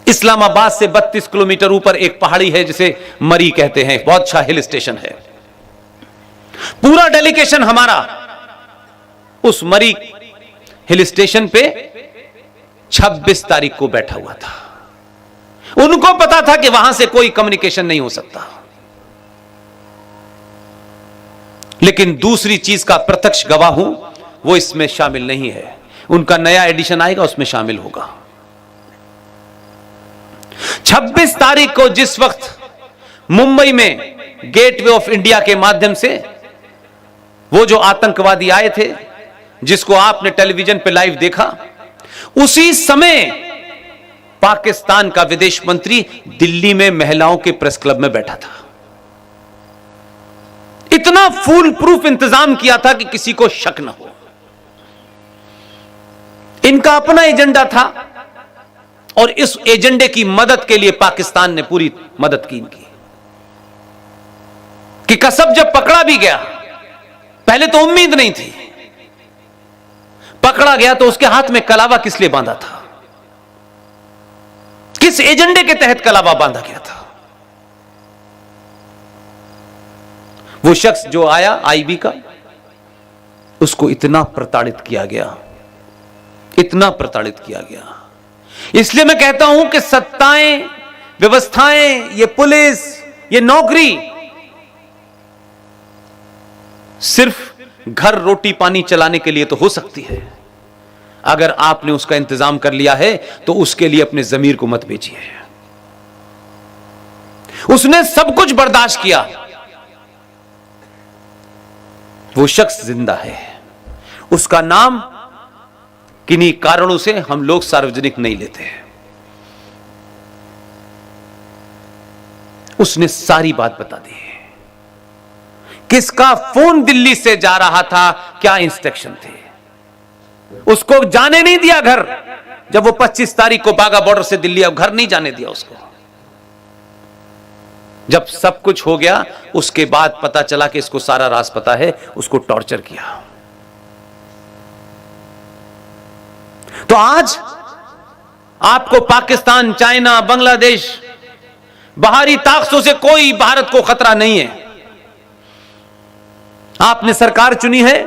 [SPEAKER 1] इस्लामाबाद से 32 किलोमीटर ऊपर एक पहाड़ी है जिसे मरी कहते हैं, बहुत अच्छा हिल स्टेशन है। पूरा डेलीगेशन हमारा उस मरी हिल स्टेशन पे 26 तारीख को बैठा हुआ था। उनको पता था कि वहां से कोई कम्युनिकेशन नहीं हो सकता, लेकिन दूसरी चीज का प्रत्यक्ष गवाह हूं, वो इसमें शामिल नहीं है। उनका नया एडिशन आएगा, उसमें शामिल होगा। 26 तारीख को जिस वक्त मुंबई में गेटवे ऑफ इंडिया के माध्यम से वो जो आतंकवादी आए थे, जिसको आपने टेलीविजन पे लाइव देखा, उसी समय पाकिस्तान का विदेश मंत्री दिल्ली में महिलाओं के प्रेस क्लब में बैठा था। इतना फुल प्रूफ इंतजाम किया था कि किसी को शक न हो। इनका अपना एजेंडा था और इस एजेंडे की मदद के लिए पाकिस्तान ने पूरी मदद की इनकी। कि कसब जब पकड़ा भी गया, पहले तो उम्मीद नहीं थी, पकड़ा गया तो उसके हाथ में कलावा किस लिए बांधा था, किस एजेंडे के तहत कलावा बांधा गया था। वो शख्स जो आया आईबी का, उसको इतना प्रताड़ित किया गया, इतना प्रताड़ित किया गया। इसलिए मैं कहता हूं कि सत्ताएं, व्यवस्थाएं, ये पुलिस, ये नौकरी सिर्फ घर रोटी पानी चलाने के लिए तो हो सकती है। अगर आपने उसका इंतजाम कर लिया है तो उसके लिए अपने जमीर को मत बेचिए। उसने सब कुछ बर्दाश्त किया। वो शख्स जिंदा है, उसका नाम किन्हीं कारणों से हम लोग सार्वजनिक नहीं लेते। उसने सारी बात बता दी, किसका फोन दिल्ली से जा रहा था, क्या इंस्ट्रक्शन थे। उसको जाने नहीं दिया घर, जब वो 25 तारीख को बागा बॉर्डर से दिल्ली, अब घर नहीं जाने दिया उसको। जब सब कुछ हो गया, उसके बाद पता चला कि इसको सारा राज पता है, उसको टॉर्चर किया। तो आज आपको पाकिस्तान, चाइना, बांग्लादेश, बाहरी ताकतों से कोई भारत को खतरा नहीं है। आपने सरकार चुनी है,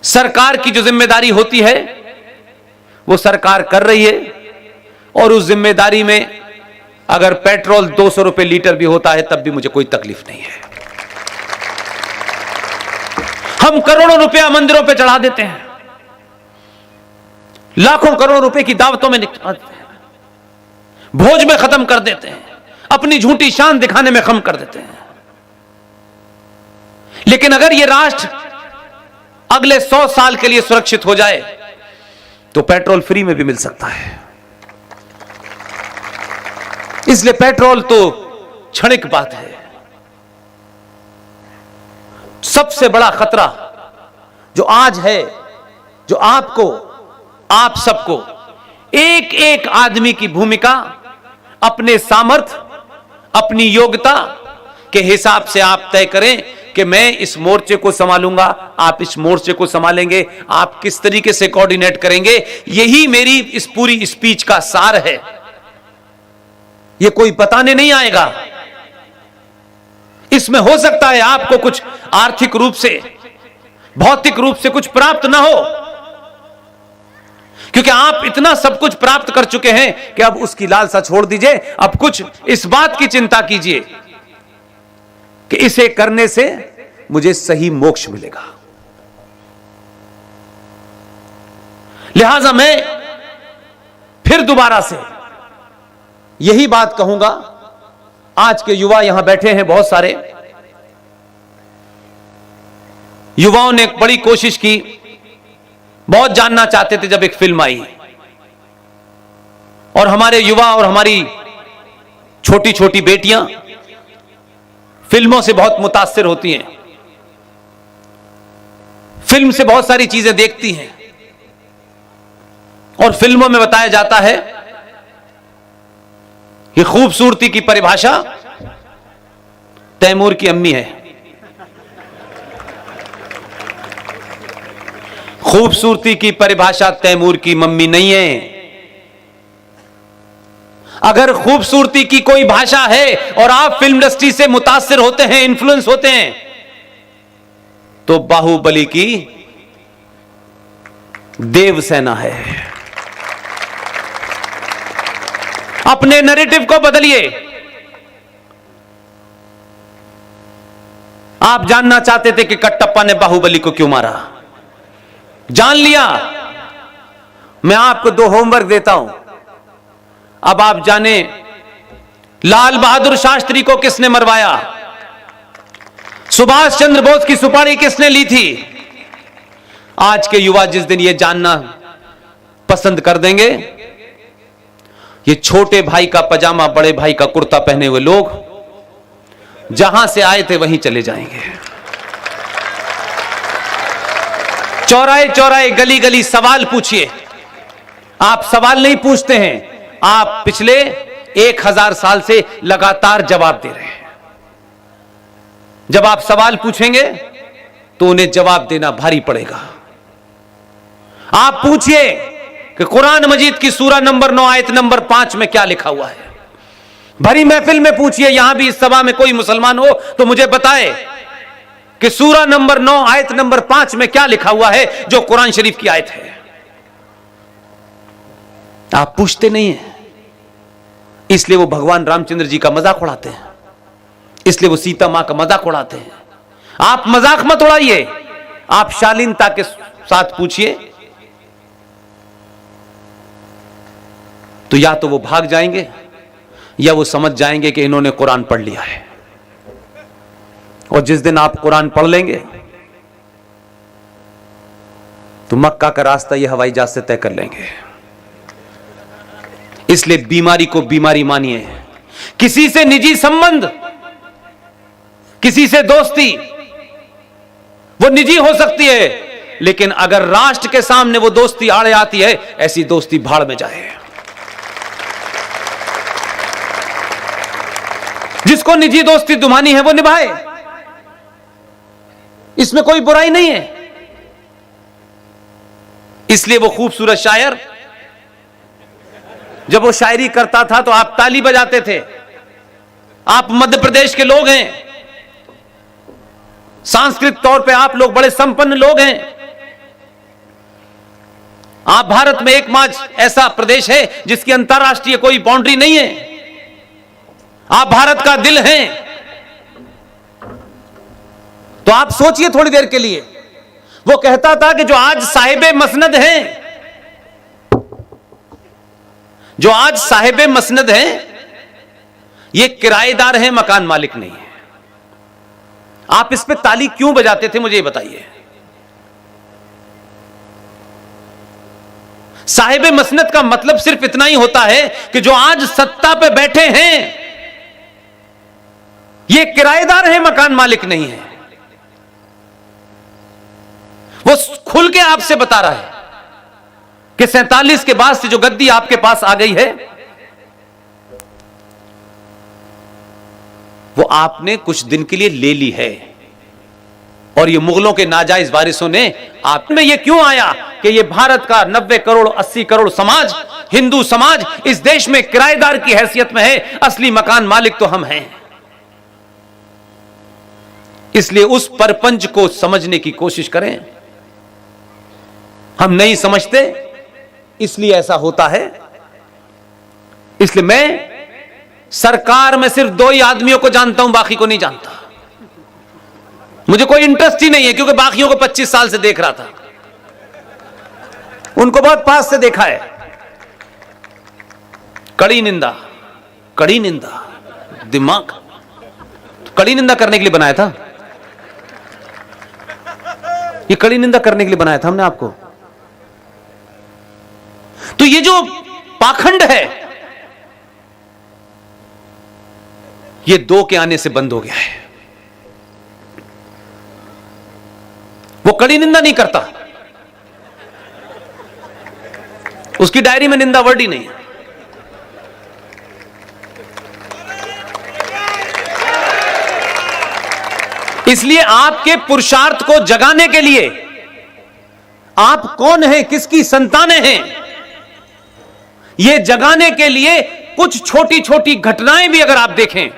[SPEAKER 1] सरकार की जो जिम्मेदारी होती है वो सरकार कर रही है। और उस जिम्मेदारी में अगर पेट्रोल 200 रुपए लीटर भी होता है तब भी मुझे कोई तकलीफ नहीं है। हम करोड़ों रुपया मंदिरों पे चढ़ा देते हैं, लाखों करोड़ रुपए की दावतों में निकाल देते हैं, भोज में खत्म कर देते हैं, अपनी झूठी शान दिखाने में खत्म कर देते हैं। लेकिन अगर यह राष्ट्र अगले 100 साल के लिए सुरक्षित हो जाए तो पेट्रोल फ्री में भी मिल सकता है। इसलिए पेट्रोल तो क्षणिक बात है। सबसे बड़ा खतरा जो आज है, जो आपको, आप सबको, एक एक आदमी की भूमिका अपने सामर्थ्य, अपनी योग्यता के हिसाब से आप तय करें कि मैं इस मोर्चे को संभालूंगा, आप इस मोर्चे को संभालेंगे, आप किस तरीके से कोऑर्डिनेट करेंगे। यही मेरी इस पूरी स्पीच का सार है। यह कोई बताने नहीं आएगा। इसमें हो सकता है आपको कुछ आर्थिक रूप से, भौतिक रूप से कुछ प्राप्त ना हो, क्योंकि आप इतना सब कुछ प्राप्त कर चुके हैं कि अब उसकी लालसा छोड़ दीजिए। अब कुछ इस बात की चिंता कीजिए कि इसे करने से मुझे सही मोक्ष मिलेगा। लिहाजा मैं फिर दोबारा से यही बात कहूंगा। आज के युवा यहां बैठे हैं, बहुत सारे युवाओं ने बड़ी कोशिश की, बहुत जानना चाहते थे जब एक फिल्म आई, और हमारे युवा और हमारी छोटी छोटी बेटियां फिल्मों से बहुत मुतासिर होती हैं, फिल्म से बहुत सारी चीजें देखती हैं, और फिल्मों में बताया जाता है कि खूबसूरती की परिभाषा तैमूर की अम्मी है। खूबसूरती की परिभाषा तैमूर की मम्मी नहीं है। अगर खूबसूरती की कोई भाषा है और आप फिल्म इंडस्ट्री से मुतासिर होते हैं, इन्फ्लुएंस होते हैं, तो बाहुबली की देवसेना है। अपने नैरेटिव को बदलिए। आप जानना चाहते थे कि कटप्पा ने बाहुबली को क्यों मारा, जान लिया। मैं आपको 2 होमवर्क देता हूं। अब आप जाने लाल बहादुर शास्त्री को किसने मरवाया, सुभाष चंद्र बोस की सुपारी किसने ली थी। आज के युवा जिस दिन यह जानना पसंद कर देंगे, ये छोटे भाई का पजामा, बड़े भाई का कुर्ता पहने हुए लोग जहां से आए थे वहीं चले जाएंगे। चौराहे चौराहे, गली गली सवाल पूछिए। आप सवाल नहीं पूछते हैं, आप पिछले 1000 साल से लगातार जवाब दे रहे हैं। जब आप सवाल पूछेंगे तो उन्हें जवाब देना भारी पड़ेगा। आप पूछिए कि कुरान मजीद की सूरा नंबर 9 आयत नंबर 5 में क्या लिखा हुआ है। भरी महफिल में पूछिए, यहां भी इस सभा में कोई मुसलमान हो तो मुझे बताए कि सूरा नंबर 9 आयत नंबर 5 में क्या लिखा हुआ है, जो कुरान शरीफ की आयत है। आप पूछते नहीं हैं, इसलिए वो भगवान रामचंद्र जी का मजाक उड़ाते हैं, इसलिए वो सीता मां का मजाक उड़ाते हैं। आप मजाक मत उड़ाइए, आप शालीनता के साथ पूछिए, तो या तो वो भाग जाएंगे या वो समझ जाएंगे कि इन्होंने कुरान पढ़ लिया है। और जिस दिन आप कुरान पढ़ लेंगे तो मक्का का रास्ता ये हवाई जहाज से तय कर लेंगे। इसलिए बीमारी को बीमारी मानिए। किसी से निजी संबंध, किसी से दोस्ती, वो निजी हो सकती है, लेकिन अगर राष्ट्र के सामने वो दोस्ती आड़े आती है, ऐसी दोस्ती भाड़ में जाए। जिसको निजी दोस्ती दुमानी है वो निभाए, इसमें कोई बुराई नहीं है। इसलिए वो खूबसूरत शायर, जब वो शायरी करता था तो आप ताली बजाते थे। आप मध्य प्रदेश के लोग हैं, सांस्कृतिक तौर पे आप लोग बड़े संपन्न लोग हैं, आप भारत में एकमात्र ऐसा प्रदेश है जिसकी अंतरराष्ट्रीय कोई बाउंड्री नहीं है। आप भारत का दिल हैं। तो आप सोचिए थोड़ी देर के लिए, वो कहता था कि जो आज साहिबे मसनद हैं, जो आज साहिबे मसनद हैं, ये किराएदार हैं, मकान मालिक नहीं है। आप इस पे ताली क्यों बजाते थे, मुझे ये बताइए। साहिबे मसनद का मतलब सिर्फ इतना ही होता है कि जो आज सत्ता पे बैठे हैं, ये किराएदार हैं, मकान मालिक नहीं है। वो खुल के आपसे बता रहा है कि 47 के बाद से जो गद्दी आपके पास आ गई है, वो आपने कुछ दिन के लिए ले ली है। और ये मुगलों के नाजायज वारिसों ने आप में ये क्यों आया कि ये भारत का 90 करोड़ 80 करोड़ समाज, हिंदू समाज इस देश में किराएदार की हैसियत में है, असली मकान मालिक तो हम हैं। इसलिए उस परपंच को समझने की कोशिश करें। हम नहीं समझते, इसलिए ऐसा होता है। इसलिए मैं सरकार में सिर्फ 2 ही आदमियों को जानता हूं, बाकी को नहीं जानता। मुझे कोई इंटरेस्ट ही नहीं है, क्योंकि बाकियों को 25 साल से देख रहा था, उनको बहुत पास से देखा है। कड़ी निंदा, कड़ी निंदा, दिमाग कड़ी निंदा करने के लिए बनाया था। ये कड़ी निंदा करने के लिए बनाया था हमने आपको। तो ये जो पाखंड है, ये 2 के आने से बंद हो गया है। वो कड़ी निंदा नहीं करता, उसकी डायरी में निंदा वर्ड ही नहीं है। इसलिए आपके पुरुषार्थ को जगाने के लिए, आप कौन हैं, किसकी संतानें हैं, यह जगाने के लिए कुछ छोटी छोटी घटनाएं भी अगर आप देखें।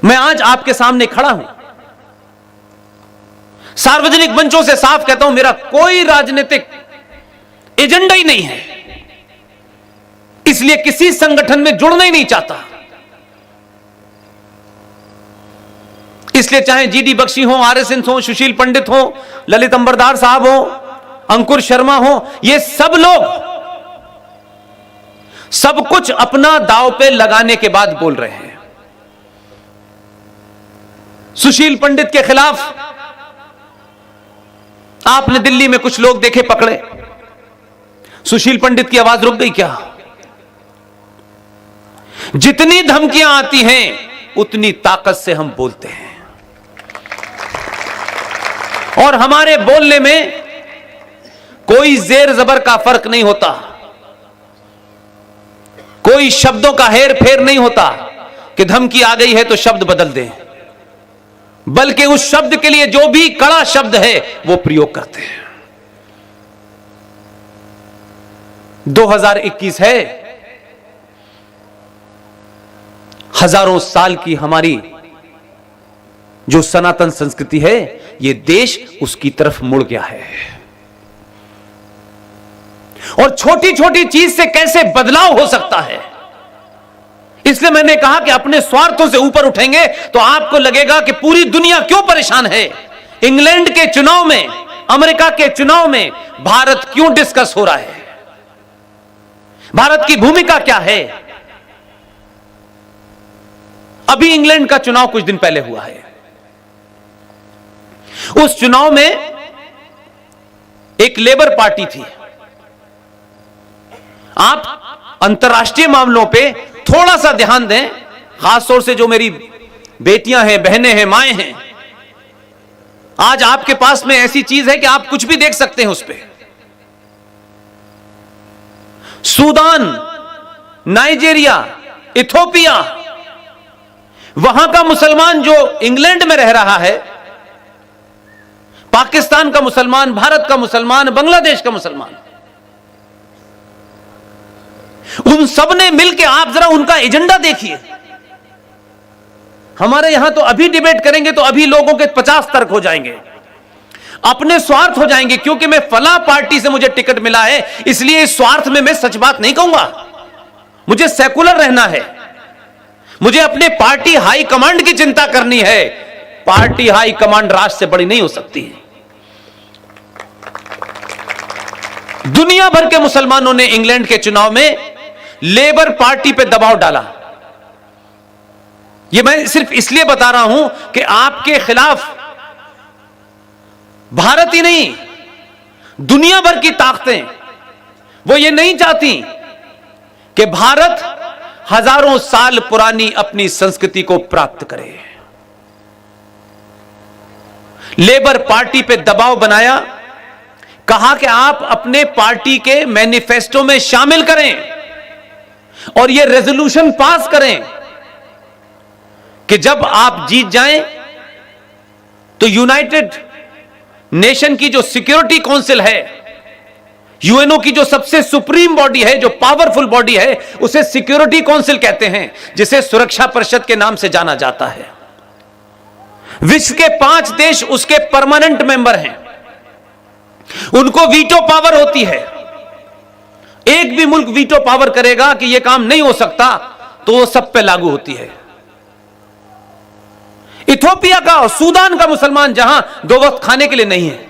[SPEAKER 1] मैं आज आपके सामने खड़ा हूं, सार्वजनिक मंचों से साफ कहता हूं, मेरा कोई राजनीतिक एजेंडा ही नहीं है, इसलिए किसी संगठन में जुड़ना ही नहीं चाहता। इसलिए चाहे जीडी बख्शी हो, आरएसएस हो, सुशील पंडित हो, ललित अंबरदार साहब हो, अंकुर शर्मा हो, ये सब लोग सब कुछ अपना दांव पे लगाने के बाद बोल रहे हैं। सुशील पंडित के खिलाफ आपने दिल्ली में कुछ लोग देखे पकड़े, सुशील पंडित की आवाज रुक गई क्या? जितनी धमकियां आती हैं उतनी ताकत से हम बोलते हैं, और हमारे बोलने में कोई जेर जबर का फर्क नहीं होता, कोई शब्दों का हेर फेर नहीं होता कि धमकी आ गई है तो शब्द बदल दें, बल्कि उस शब्द के लिए जो भी कड़ा शब्द है वो प्रयोग करते हैं। 2021 है, हजारों साल की हमारी जो सनातन संस्कृति है, ये देश उसकी तरफ मुड़ गया है। और छोटी छोटी चीज से कैसे बदलाव हो सकता है, इसलिए मैंने कहा कि अपने स्वार्थों से ऊपर उठेंगे तो आपको लगेगा कि पूरी दुनिया क्यों परेशान है। इंग्लैंड के चुनाव में, अमेरिका के चुनाव में भारत क्यों डिस्कस हो रहा है, भारत की भूमिका क्या है। अभी इंग्लैंड का चुनाव कुछ दिन पहले हुआ है, उस चुनाव में एक लेबर पार्टी थी। आप अंतर्राष्ट्रीय मामलों पे थोड़ा सा ध्यान दें, खासतौर से जो मेरी बेटियां हैं, बहनें हैं, माएं हैं। आज आपके पास में ऐसी चीज है कि आप कुछ भी देख सकते हैं उस पे। सूडान, नाइजीरिया, इथोपिया, वहां का मुसलमान जो इंग्लैंड में रह रहा है, पाकिस्तान का मुसलमान, भारत का मुसलमान, बांग्लादेश का मुसलमान, उन सब ने मिलकर, आप जरा उनका एजेंडा देखिए। हमारे यहां तो अभी डिबेट करेंगे तो अभी लोगों के 50 तर्क हो जाएंगे। अपने स्वार्थ हो जाएंगे, क्योंकि मैं फला पार्टी से मुझे टिकट मिला है, इसलिए इस स्वार्थ में मैं सच बात नहीं कहूंगा। मुझे सेकुलर रहना है, मुझे अपने पार्टी हाई कमांड की चिंता करनी है। पार्टी हाई कमांड राष्ट्र से बड़ी नहीं हो सकती है। दुनिया भर के मुसलमानों ने इंग्लैंड के चुनाव में लेबर पार्टी पे दबाव डाला। यह मैं सिर्फ इसलिए बता रहा हूं कि आपके खिलाफ भारत ही नहीं, दुनिया भर की ताकतें वो ये नहीं चाहती कि भारत हजारों साल पुरानी अपनी संस्कृति को प्राप्त करे। लेबर पार्टी पे दबाव बनाया, कहा कि आप अपने पार्टी के मैनिफेस्टो में शामिल करें और यह रेजोल्यूशन पास करें कि जब आप जीत जाएं तो यूनाइटेड नेशन की जो सिक्योरिटी काउंसिल है, यूएनओ की जो सबसे सुप्रीम बॉडी है, जो पावरफुल बॉडी है, उसे सिक्योरिटी काउंसिल कहते हैं, जिसे सुरक्षा परिषद के नाम से जाना जाता है। विश्व के 5 देश उसके परमानेंट मेंबर हैं, उनको वीटो पावर होती है। एक भी मुल्क वीटो पावर करेगा कि यह काम नहीं हो सकता तो वो सब पे लागू होती है। इथोपिया का और सूडान का मुसलमान जहां 2 वक्त खाने के लिए नहीं है,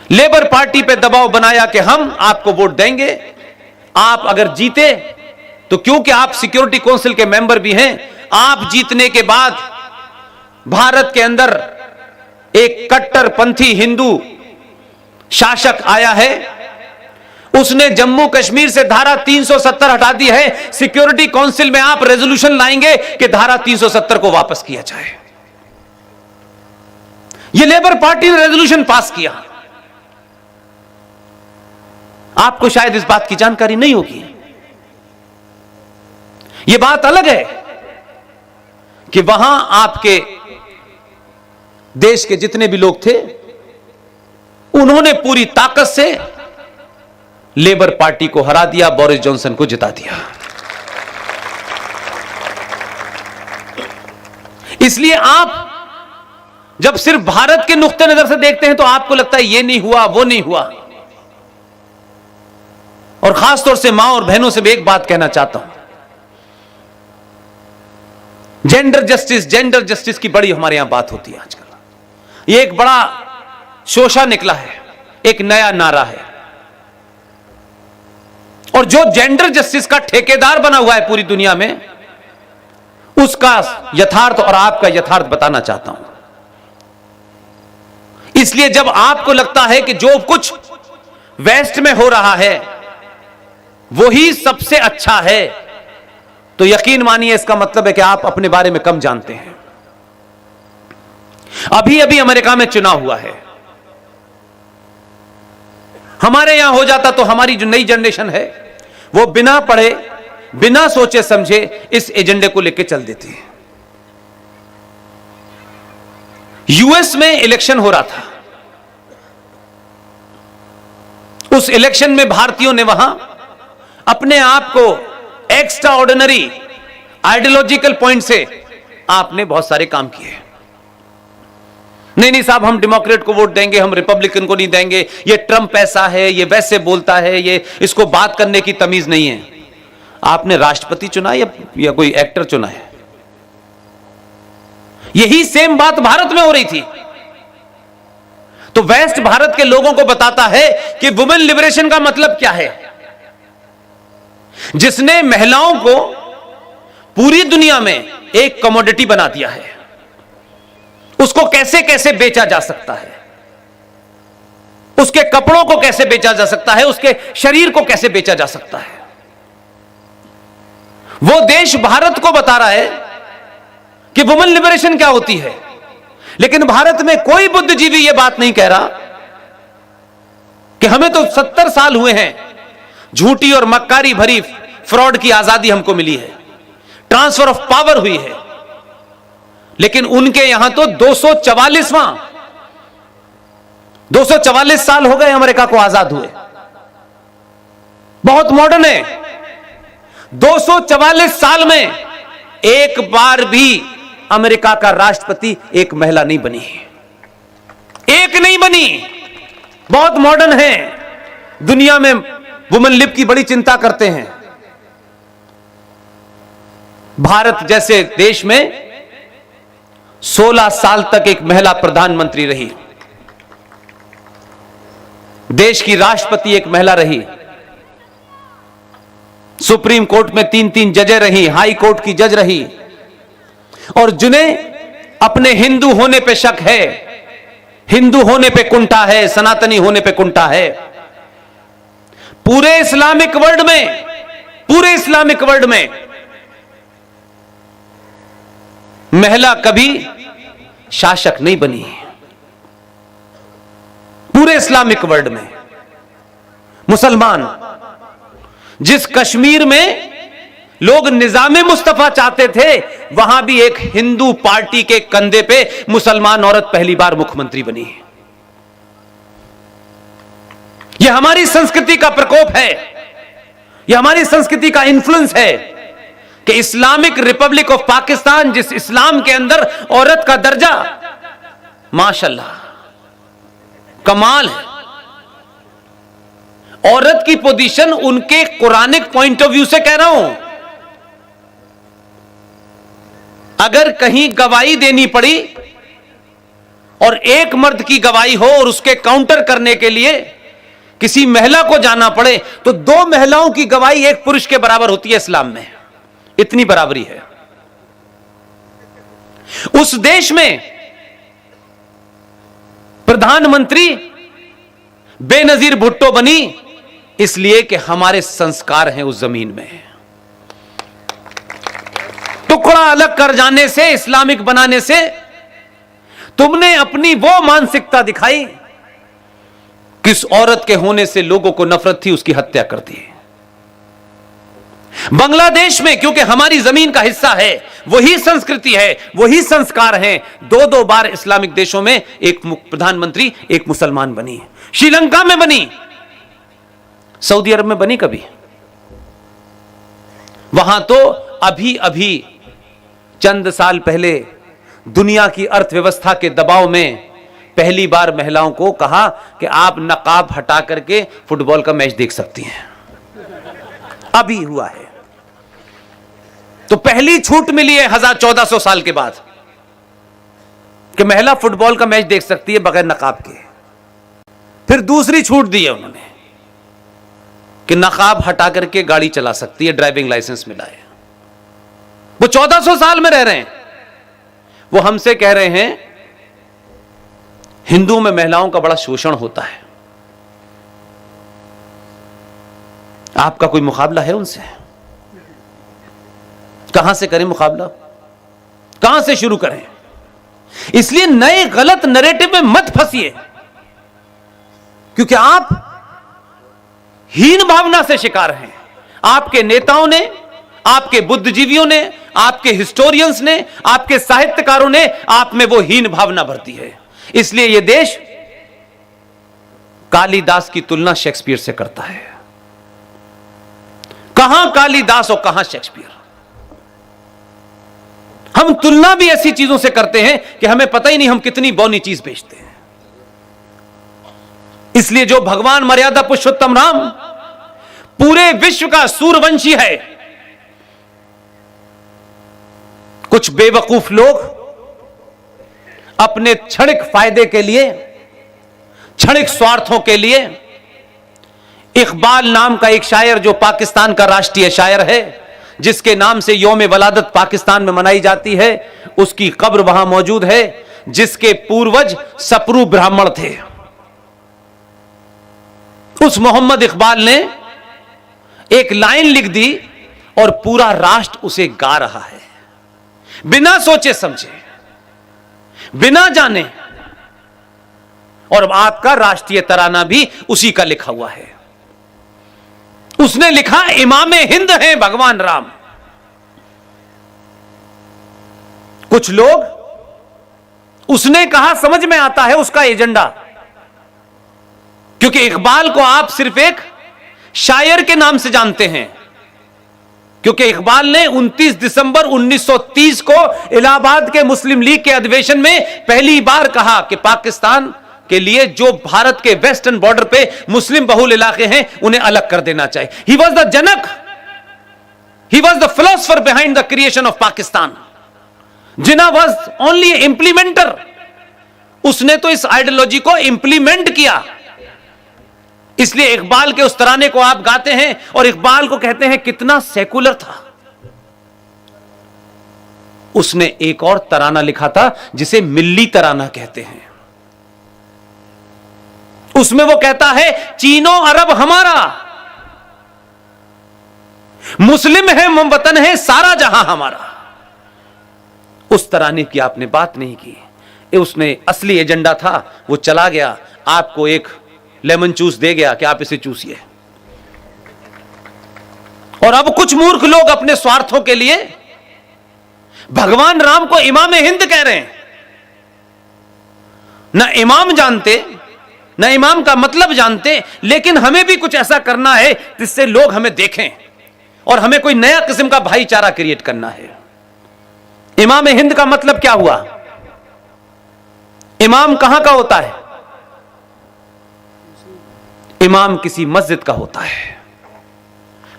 [SPEAKER 1] लेबर पार्टी पे दबाव बनाया कि हम आपको वोट देंगे, आप अगर जीते तो, क्योंकि आप सिक्योरिटी काउंसिल के मेंबर भी हैं, आप जीतने के बाद भारत के अंदर एक कट्टरपंथी हिंदू शासक आया है, उसने जम्मू कश्मीर से धारा 370 हटा दी है। सिक्योरिटी काउंसिल में आप रेजोल्यूशन लाएंगे कि धारा 370 को वापस किया जाए। यह लेबर पार्टी ने रेजोल्यूशन पास किया। आपको शायद इस बात की जानकारी नहीं होगी। यह बात अलग है कि वहां आपके देश के जितने भी लोग थे, उन्होंने पूरी ताकत से लेबर पार्टी को हरा दिया, बोरिस जॉनसन को जिता दिया। इसलिए आप जब सिर्फ भारत के नुक्ते नजर से देखते हैं तो आपको लगता है ये नहीं हुआ, वो नहीं हुआ। और खासतौर से मां और बहनों से भी एक बात कहना चाहता हूं, जेंडर जस्टिस की बड़ी हमारे यहां बात होती है आजकल। ये एक बड़ा शोषा निकला है, एक नया नारा है, और जो जेंडर जस्टिस का ठेकेदार बना हुआ है पूरी दुनिया में, उसका यथार्थ और आपका यथार्थ बताना चाहता हूं। इसलिए जब आपको लगता है कि जो कुछ वेस्ट में हो रहा है वो ही सबसे अच्छा है, तो यकीन मानिए इसका मतलब है कि आप अपने बारे में कम जानते हैं। अभी अभी अमेरिका में चुनाव हुआ है, हमारे यहां हो जाता तो हमारी जो नई जनरेशन है वो बिना पढ़े, बिना सोचे समझे इस एजेंडे को लेकर चल देती है। यूएस में इलेक्शन हो रहा था, उस इलेक्शन में भारतीयों ने वहां अपने आप को एक्स्ट्रा ऑर्डिनरी आइडियोलॉजिकल पॉइंट से आपने बहुत सारे काम किए। नहीं साहब, हम डेमोक्रेट को वोट देंगे, हम रिपब्लिकन को नहीं देंगे, ये ट्रंप ऐसा है, ये वैसे बोलता है, ये इसको बात करने की तमीज नहीं है। आपने राष्ट्रपति चुना या कोई एक्टर चुना है? यही सेम बात भारत में हो रही थी। तो वेस्ट भारत के लोगों को बताता है कि वुमेन लिबरेशन का मतलब क्या है, जिसने महिलाओं को पूरी दुनिया में एक कमोडिटी बना दिया है, उसको कैसे कैसे बेचा जा सकता है, उसके कपड़ों को कैसे बेचा जा सकता है, उसके शरीर को कैसे बेचा जा सकता है। वो देश भारत को बता रहा है कि वुमेन लिबरेशन क्या होती है, लेकिन भारत में कोई बुद्धिजीवी यह बात नहीं कह रहा कि हमें तो 70 साल हुए हैं, झूठी और मक्कारी भरी फ्रॉड की आजादी हमको मिली है, ट्रांसफर ऑफ पावर हुई है, लेकिन उनके यहां तो 244 साल हो गए अमेरिका को आजाद हुए। बहुत मॉडर्न है। 244 साल में एक बार भी अमेरिका का राष्ट्रपति एक महिला नहीं बनी है। एक नहीं बनी, बहुत मॉडर्न है। दुनिया में वुमेन लिप की बड़ी चिंता करते हैं। भारत जैसे देश में 16 साल तक एक महिला प्रधानमंत्री रही, देश की राष्ट्रपति एक महिला रही, सुप्रीम कोर्ट में 3-3 जजें रही, हाई कोर्ट की जज रही, और जिन्हें अपने हिंदू होने पे शक है, हिंदू होने पे कुंठा है, सनातनी होने पे कुंठा है, पूरे इस्लामिक वर्ल्ड में महिला कभी शासक नहीं बनी। पूरे इस्लामिक वर्ल्ड में मुसलमान, जिस कश्मीर में लोग निजामे मुस्तफा चाहते थे, वहां भी एक हिंदू पार्टी के कंधे पे मुसलमान औरत पहली बार मुख्यमंत्री बनी। यह हमारी संस्कृति का प्रकोप है, यह हमारी संस्कृति का इन्फ्लुएंस है कि इस्लामिक रिपब्लिक ऑफ पाकिस्तान, जिस इस्लाम के अंदर औरत का दर्जा माशाल्लाह कमाल है, औरत की पोजीशन उनके कुरानिक पॉइंट ऑफ व्यू से कह रहा हूं, अगर कहीं गवाही देनी पड़ी और एक मर्द की गवाही हो और उसके काउंटर करने के लिए किसी महिला को जाना पड़े, तो 2 महिलाओं की गवाही एक पुरुष के बराबर होती है। इस्लाम में इतनी बराबरी है। उस देश में प्रधानमंत्री बेनजीर भुट्टो बनी इसलिए कि हमारे संस्कार हैं उस जमीन में। टुकड़ा अलग कर जाने से, इस्लामिक बनाने से तुमने अपनी वो मानसिकता दिखाई, किस औरत के होने से लोगों को नफरत थी, उसकी हत्या कर दी। बांग्लादेश में, क्योंकि हमारी जमीन का हिस्सा है, वही संस्कृति है, वही संस्कार हैं, 2-2 बार इस्लामिक देशों में एक प्रधानमंत्री एक मुसलमान बनी। श्रीलंका में बनी, सऊदी अरब में बनी कभी? वहां तो अभी अभी चंद साल पहले दुनिया की अर्थव्यवस्था के दबाव में पहली बार महिलाओं को कहा कि आप नकाब हटा करके फुटबॉल का मैच देख सकती हैं। अभी हुआ है, तो पहली छूट मिली है 1400 साल के बाद कि महिला फुटबॉल का मैच देख सकती है बगैर नकाब के। फिर दूसरी छूट दी है उन्होंने कि नकाब हटा करके गाड़ी चला सकती है, ड्राइविंग लाइसेंस मिला है। वो 1400 साल में रह रहे हैं, वो हमसे कह रहे हैं हिंदुओं में महिलाओं का बड़ा शोषण होता है। आपका कोई मुकाबला है उनसे? कहां से करें मुकाबला, कहां से शुरू करें? इसलिए नए गलत नैरेटिव में मत फंसिए, क्योंकि आप हीन भावना से शिकार हैं। आपके नेताओं ने, आपके बुद्धिजीवियों ने, आपके हिस्टोरियंस ने, आपके साहित्यकारों ने आप में वो हीन भावना भर दी है। इसलिए यह देश कालिदास की तुलना शेक्सपियर से करता है। कहां कालिदास और कहां शेक्सपियर? हम तुलना भी ऐसी चीजों से करते हैं कि हमें पता ही नहीं हम कितनी बौनी चीज बेचते हैं। इसलिए जो भगवान मर्यादा पुरुषोत्तम राम पूरे विश्व का सूर्यवंशी है, कुछ बेवकूफ लोग अपने क्षणिक फायदे के लिए, क्षणिक स्वार्थों के लिए, इकबाल नाम का एक शायर जो पाकिस्तान का राष्ट्रीय शायर है, जिसके नाम से यौम वलादत पाकिस्तान में मनाई जाती है, उसकी कब्र वहां मौजूद है, जिसके पूर्वज सपरू ब्राह्मण थे। उस मोहम्मद इकबाल ने एक लाइन लिख दी और पूरा राष्ट्र उसे गा रहा है, बिना सोचे समझे, बिना जाने। और आपका राष्ट्रीय तराना भी उसी का लिखा हुआ है। उसने लिखा इमाम हिंद हैं भगवान राम। कुछ लोग, उसने कहा समझ में आता है उसका एजेंडा, क्योंकि इकबाल को आप सिर्फ एक शायर के नाम से जानते हैं, क्योंकि इकबाल ने 29 दिसंबर 1930 को इलाहाबाद के मुस्लिम लीग के अधिवेशन में पहली बार कहा कि पाकिस्तान के लिए जो भारत के वेस्टर्न बॉर्डर पे मुस्लिम बहुल इलाके हैं उन्हें अलग कर देना चाहिए। He was the Janak, he was the philosopher behind the creation of Pakistan. Jinnah was only implementer, उसने तो इस आइडियोलॉजी को इंप्लीमेंट किया। इसलिए इकबाल के उस तराने को आप गाते हैं और इकबाल को कहते हैं कितना सेकुलर था। उसने एक और तराना लिखा था जिसे मिल्ली तराना कहते हैं। उसमें वो कहता है चीनो अरब हमारा, मुस्लिम है वतन है सारा जहां हमारा। उस तराने की आपने बात नहीं की। उसने असली एजेंडा था, वो चला गया, आपको एक लेमन जूस दे गया कि आप इसे चूसिए। और अब कुछ मूर्ख लोग अपने स्वार्थों के लिए भगवान राम को इमाम हिंद कह रहे हैं। न इमाम जानते, न इमाम का मतलब जानते, लेकिन हमें भी कुछ ऐसा करना है जिससे लोग हमें देखें और हमें कोई नया किस्म का भाईचारा क्रिएट करना है। इमाम हिंद का मतलब क्या हुआ? इमाम कहां का होता है? इमाम किसी मस्जिद का होता है।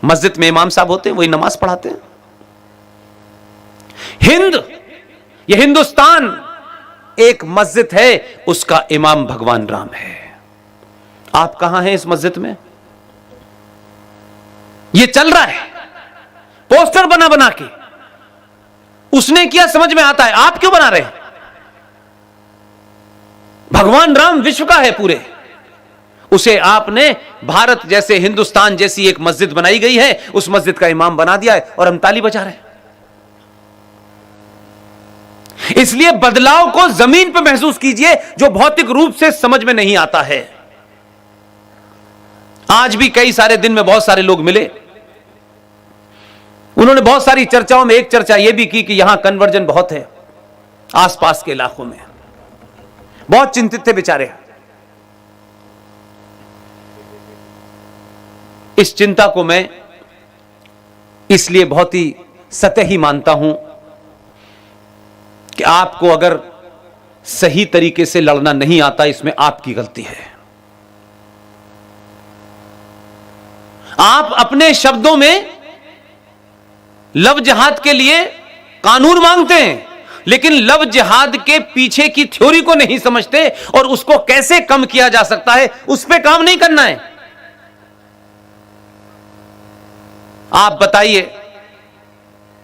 [SPEAKER 1] मस्जिद में इमाम साहब होते हैं, वही नमाज पढ़ाते हैं। हिंद, यह हिंदुस्तान एक मस्जिद है, उसका इमाम भगवान राम है। आप कहां हैं इस मस्जिद में? यह चल रहा है पोस्टर बना बना के। उसने किया समझ में आता है, आप क्यों बना रहे हैं? भगवान राम विश्व का है पूरे, उसे आपने भारत जैसे, हिंदुस्तान जैसी एक मस्जिद बनाई गई है, उस मस्जिद का इमाम बना दिया है और हम ताली बजा रहे हैं। इसलिए बदलाव को जमीन पर महसूस कीजिए, जो भौतिक रूप से समझ में नहीं आता है। आज भी कई सारे दिन में बहुत सारे लोग मिले, उन्होंने बहुत सारी चर्चाओं में एक चर्चा यह भी की कि यहां कन्वर्जन बहुत है आसपास के इलाकों में। बहुत चिंतित थे बेचारे। इस चिंता को मैं इसलिए बहुत ही सतही मानता हूं कि आपको अगर सही तरीके से लड़ना नहीं आता, इसमें आपकी गलती है। आप अपने शब्दों में लव जिहाद के लिए कानून मांगते हैं, लेकिन लव जिहाद के पीछे की थ्योरी को नहीं समझते और उसको कैसे कम किया जा सकता है उस पर काम नहीं करना है। आप बताइए,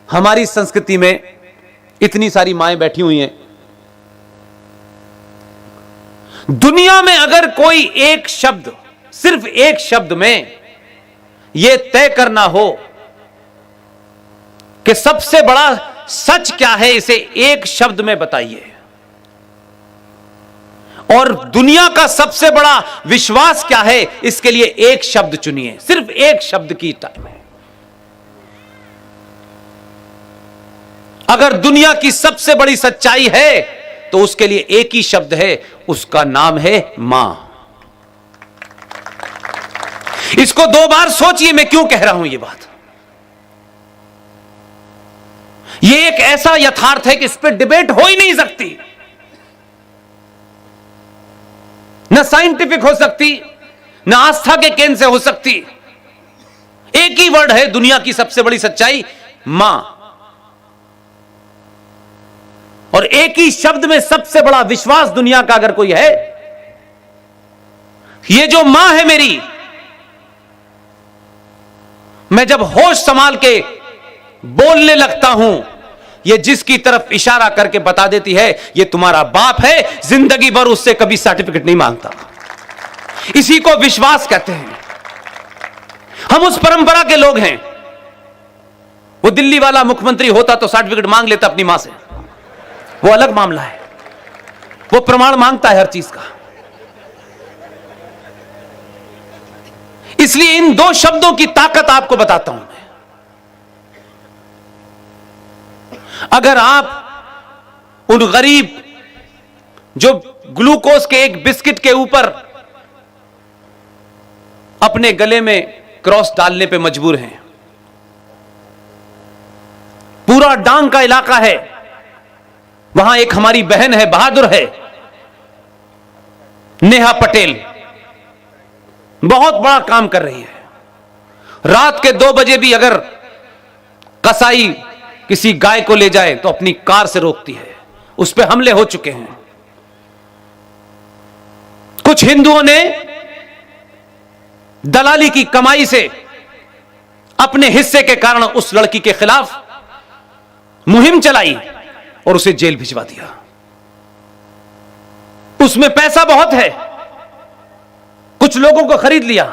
[SPEAKER 1] हमारी संस्कृति में इतनी सारी माएं बैठी हुई हैं, दुनिया में अगर कोई एक शब्द, सिर्फ एक शब्द में यह तय करना हो कि सबसे बड़ा सच क्या है, इसे एक शब्द में बताइए, और दुनिया का सबसे बड़ा विश्वास क्या है, इसके लिए एक शब्द चुनिए। सिर्फ एक शब्द की टाइम है। अगर दुनिया की सबसे बड़ी सच्चाई है तो उसके लिए एक ही शब्द है, उसका नाम है मां। इसको दो बार सोचिए मैं क्यों कह रहा हूं ये बात। यह एक ऐसा यथार्थ है कि इस पर डिबेट हो ही नहीं सकती, न साइंटिफिक हो सकती, न आस्था के केंद्र से हो सकती। एक ही वर्ड है दुनिया की सबसे बड़ी सच्चाई, मां। और एक ही शब्द में सबसे बड़ा विश्वास दुनिया का अगर कोई है, ये जो मां है मेरी, मैं जब होश संभाल के बोलने लगता हूं, ये जिसकी तरफ इशारा करके बता देती है ये तुम्हारा बाप है, जिंदगी भर उससे कभी सर्टिफिकेट नहीं मांगता। इसी को विश्वास कहते हैं। हम उस परंपरा के लोग हैं। वो दिल्ली वाला मुख्यमंत्री होता तो सर्टिफिकेट मांग लेता अपनी मां से, वो अलग मामला है। वो प्रमाण मांगता है हर चीज का। इसलिए इन दो शब्दों की ताकत आपको बताता हूं मैं। अगर आप उन गरीब जो ग्लूकोज के एक बिस्किट के ऊपर अपने गले में क्रॉस डालने पे मजबूर हैं, पूरा डांग का इलाका है, वहां एक हमारी बहन है, बहादुर है, नेहा पटेल बहुत बड़ा काम कर रही है। रात के 2 बजे भी अगर कसाई किसी गाय को ले जाए तो अपनी कार से रोकती है। उस पर हमले हो चुके हैं। कुछ हिंदुओं ने दलाली की कमाई से अपने हिस्से के कारण उस लड़की के खिलाफ मुहिम चलाई और उसे जेल भिजवा दिया। उसमें पैसा बहुत है, कुछ लोगों को खरीद लिया,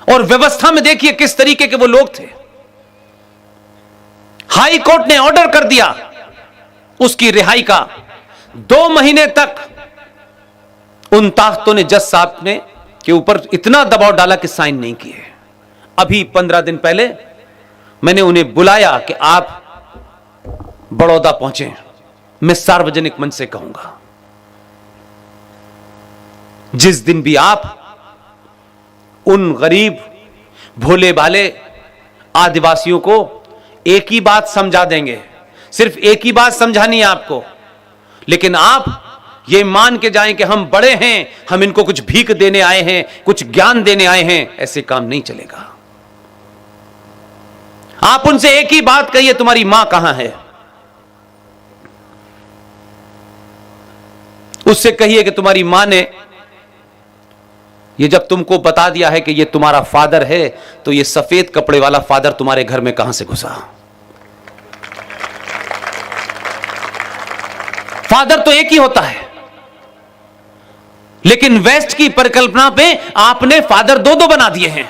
[SPEAKER 1] और व्यवस्था में देखिए किस तरीके के वो लोग थे। हाई कोर्ट ने ऑर्डर कर दिया उसकी रिहाई का। 2 महीने तक उन ताकतों ने, जज साहब ने के ऊपर इतना दबाव डाला कि साइन नहीं किए। अभी 15 दिन पहले मैंने उन्हें बुलाया कि आप बड़ौदा पहुंचे। मैं सार्वजनिक मंच से कहूंगा, जिस दिन भी आप उन गरीब भोले भाले आदिवासियों को एक ही बात समझा देंगे, सिर्फ एक ही बात समझानी है आपको, लेकिन आप ये मान के जाएं कि हम बड़े हैं, हम इनको कुछ भीख देने आए हैं, कुछ ज्ञान देने आए हैं, ऐसे काम नहीं चलेगा। आप उनसे एक ही बात कहिए, तुम्हारी मां कहां है। उससे कहिए कि तुम्हारी मां ने ये जब तुमको बता दिया है कि ये तुम्हारा फादर है, तो ये सफेद कपड़े वाला फादर तुम्हारे घर में कहां से घुसा। फादर तो एक ही होता है, लेकिन वेस्ट की परिकल्पना पे आपने फादर 2-2 बना दिए हैं।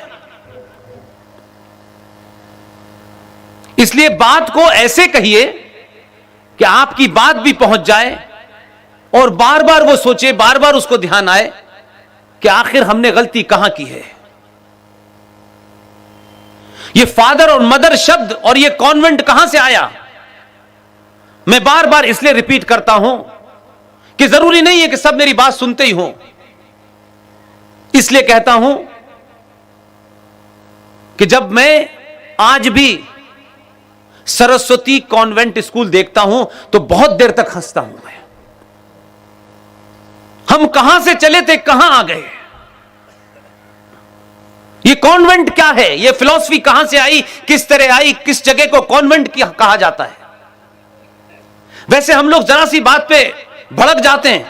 [SPEAKER 1] इसलिए बात को ऐसे कहिए कि आपकी बात भी पहुंच जाए और बार बार वो सोचे, बार बार उसको ध्यान आए कि आखिर हमने गलती कहां की है। ये फादर और मदर शब्द और ये कॉन्वेंट कहां से आया, मैं बार बार इसलिए रिपीट करता हूं कि जरूरी नहीं है कि सब मेरी बात सुनते ही हों। इसलिए कहता हूं कि जब मैं आज भी सरस्वती कॉन्वेंट स्कूल देखता हूं तो बहुत देर तक हंसता हूं मैं। हम कहां से चले थे, कहां आ गए। ये कॉन्वेंट क्या है, ये फिलॉसफी कहां से आई, किस तरह आई, किस जगह को कॉन्वेंट कहा जाता है। वैसे हम लोग जरा सी बात पे भड़क जाते हैं,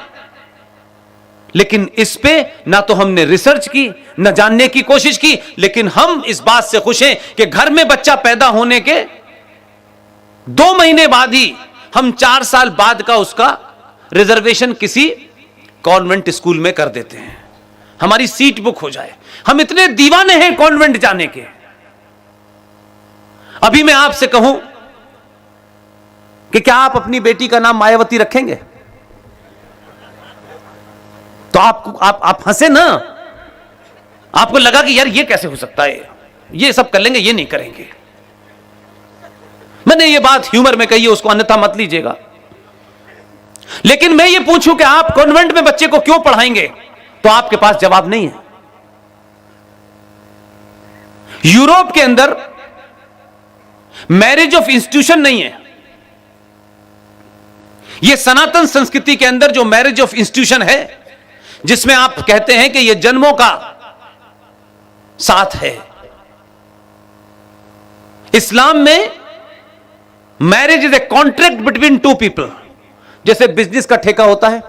[SPEAKER 1] लेकिन इस पे ना तो हमने रिसर्च की, ना जानने की कोशिश की, लेकिन हम इस बात से खुश हैं कि घर में बच्चा पैदा होने के 2 महीने बाद ही हम 4 साल बाद का उसका रिजर्वेशन किसी कॉन्वेंट स्कूल में कर देते हैं, हमारी सीट बुक हो जाए। हम इतने दीवाने हैं कॉन्वेंट जाने के। अभी मैं आपसे कहूं कि क्या आप अपनी बेटी का नाम मायावती रखेंगे, तो आप हंसे ना। आपको लगा कि यार ये कैसे हो सकता है, ये सब कर लेंगे, ये नहीं करेंगे। मैंने ये बात ह्यूमर में कही है, उसको अन्यथा मत लीजिएगा। लेकिन मैं ये पूछूं कि आप कॉन्वेंट में बच्चे को क्यों पढ़ाएंगे, तो आपके पास जवाब नहीं है। यूरोप के अंदर मैरिज ऑफ इंस्टीट्यूशन नहीं है। यह सनातन संस्कृति के अंदर जो मैरिज ऑफ इंस्टीट्यूशन है, जिसमें आप कहते हैं कि यह जन्मों का साथ है। इस्लाम में marriage is a contract between 2 people. जैसे बिजनेस का ठेका होता है,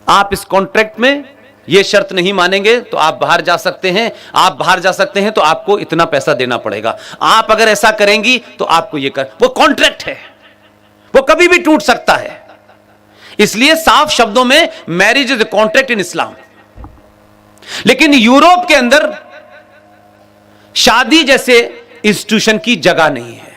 [SPEAKER 1] आप इस कॉन्ट्रैक्ट में यह शर्त नहीं मानेंगे तो आप बाहर जा सकते हैं, आप बाहर जा सकते हैं तो आपको इतना पैसा देना पड़ेगा, आप अगर ऐसा करेंगी तो आपको यह कर। वो कॉन्ट्रैक्ट है, वो कभी भी टूट सकता है। इसलिए साफ शब्दों में marriage is a contract in Islam. लेकिन यूरोप के अंदर शादी जैसे इंस्टीट्यूशन की जगह नहीं है।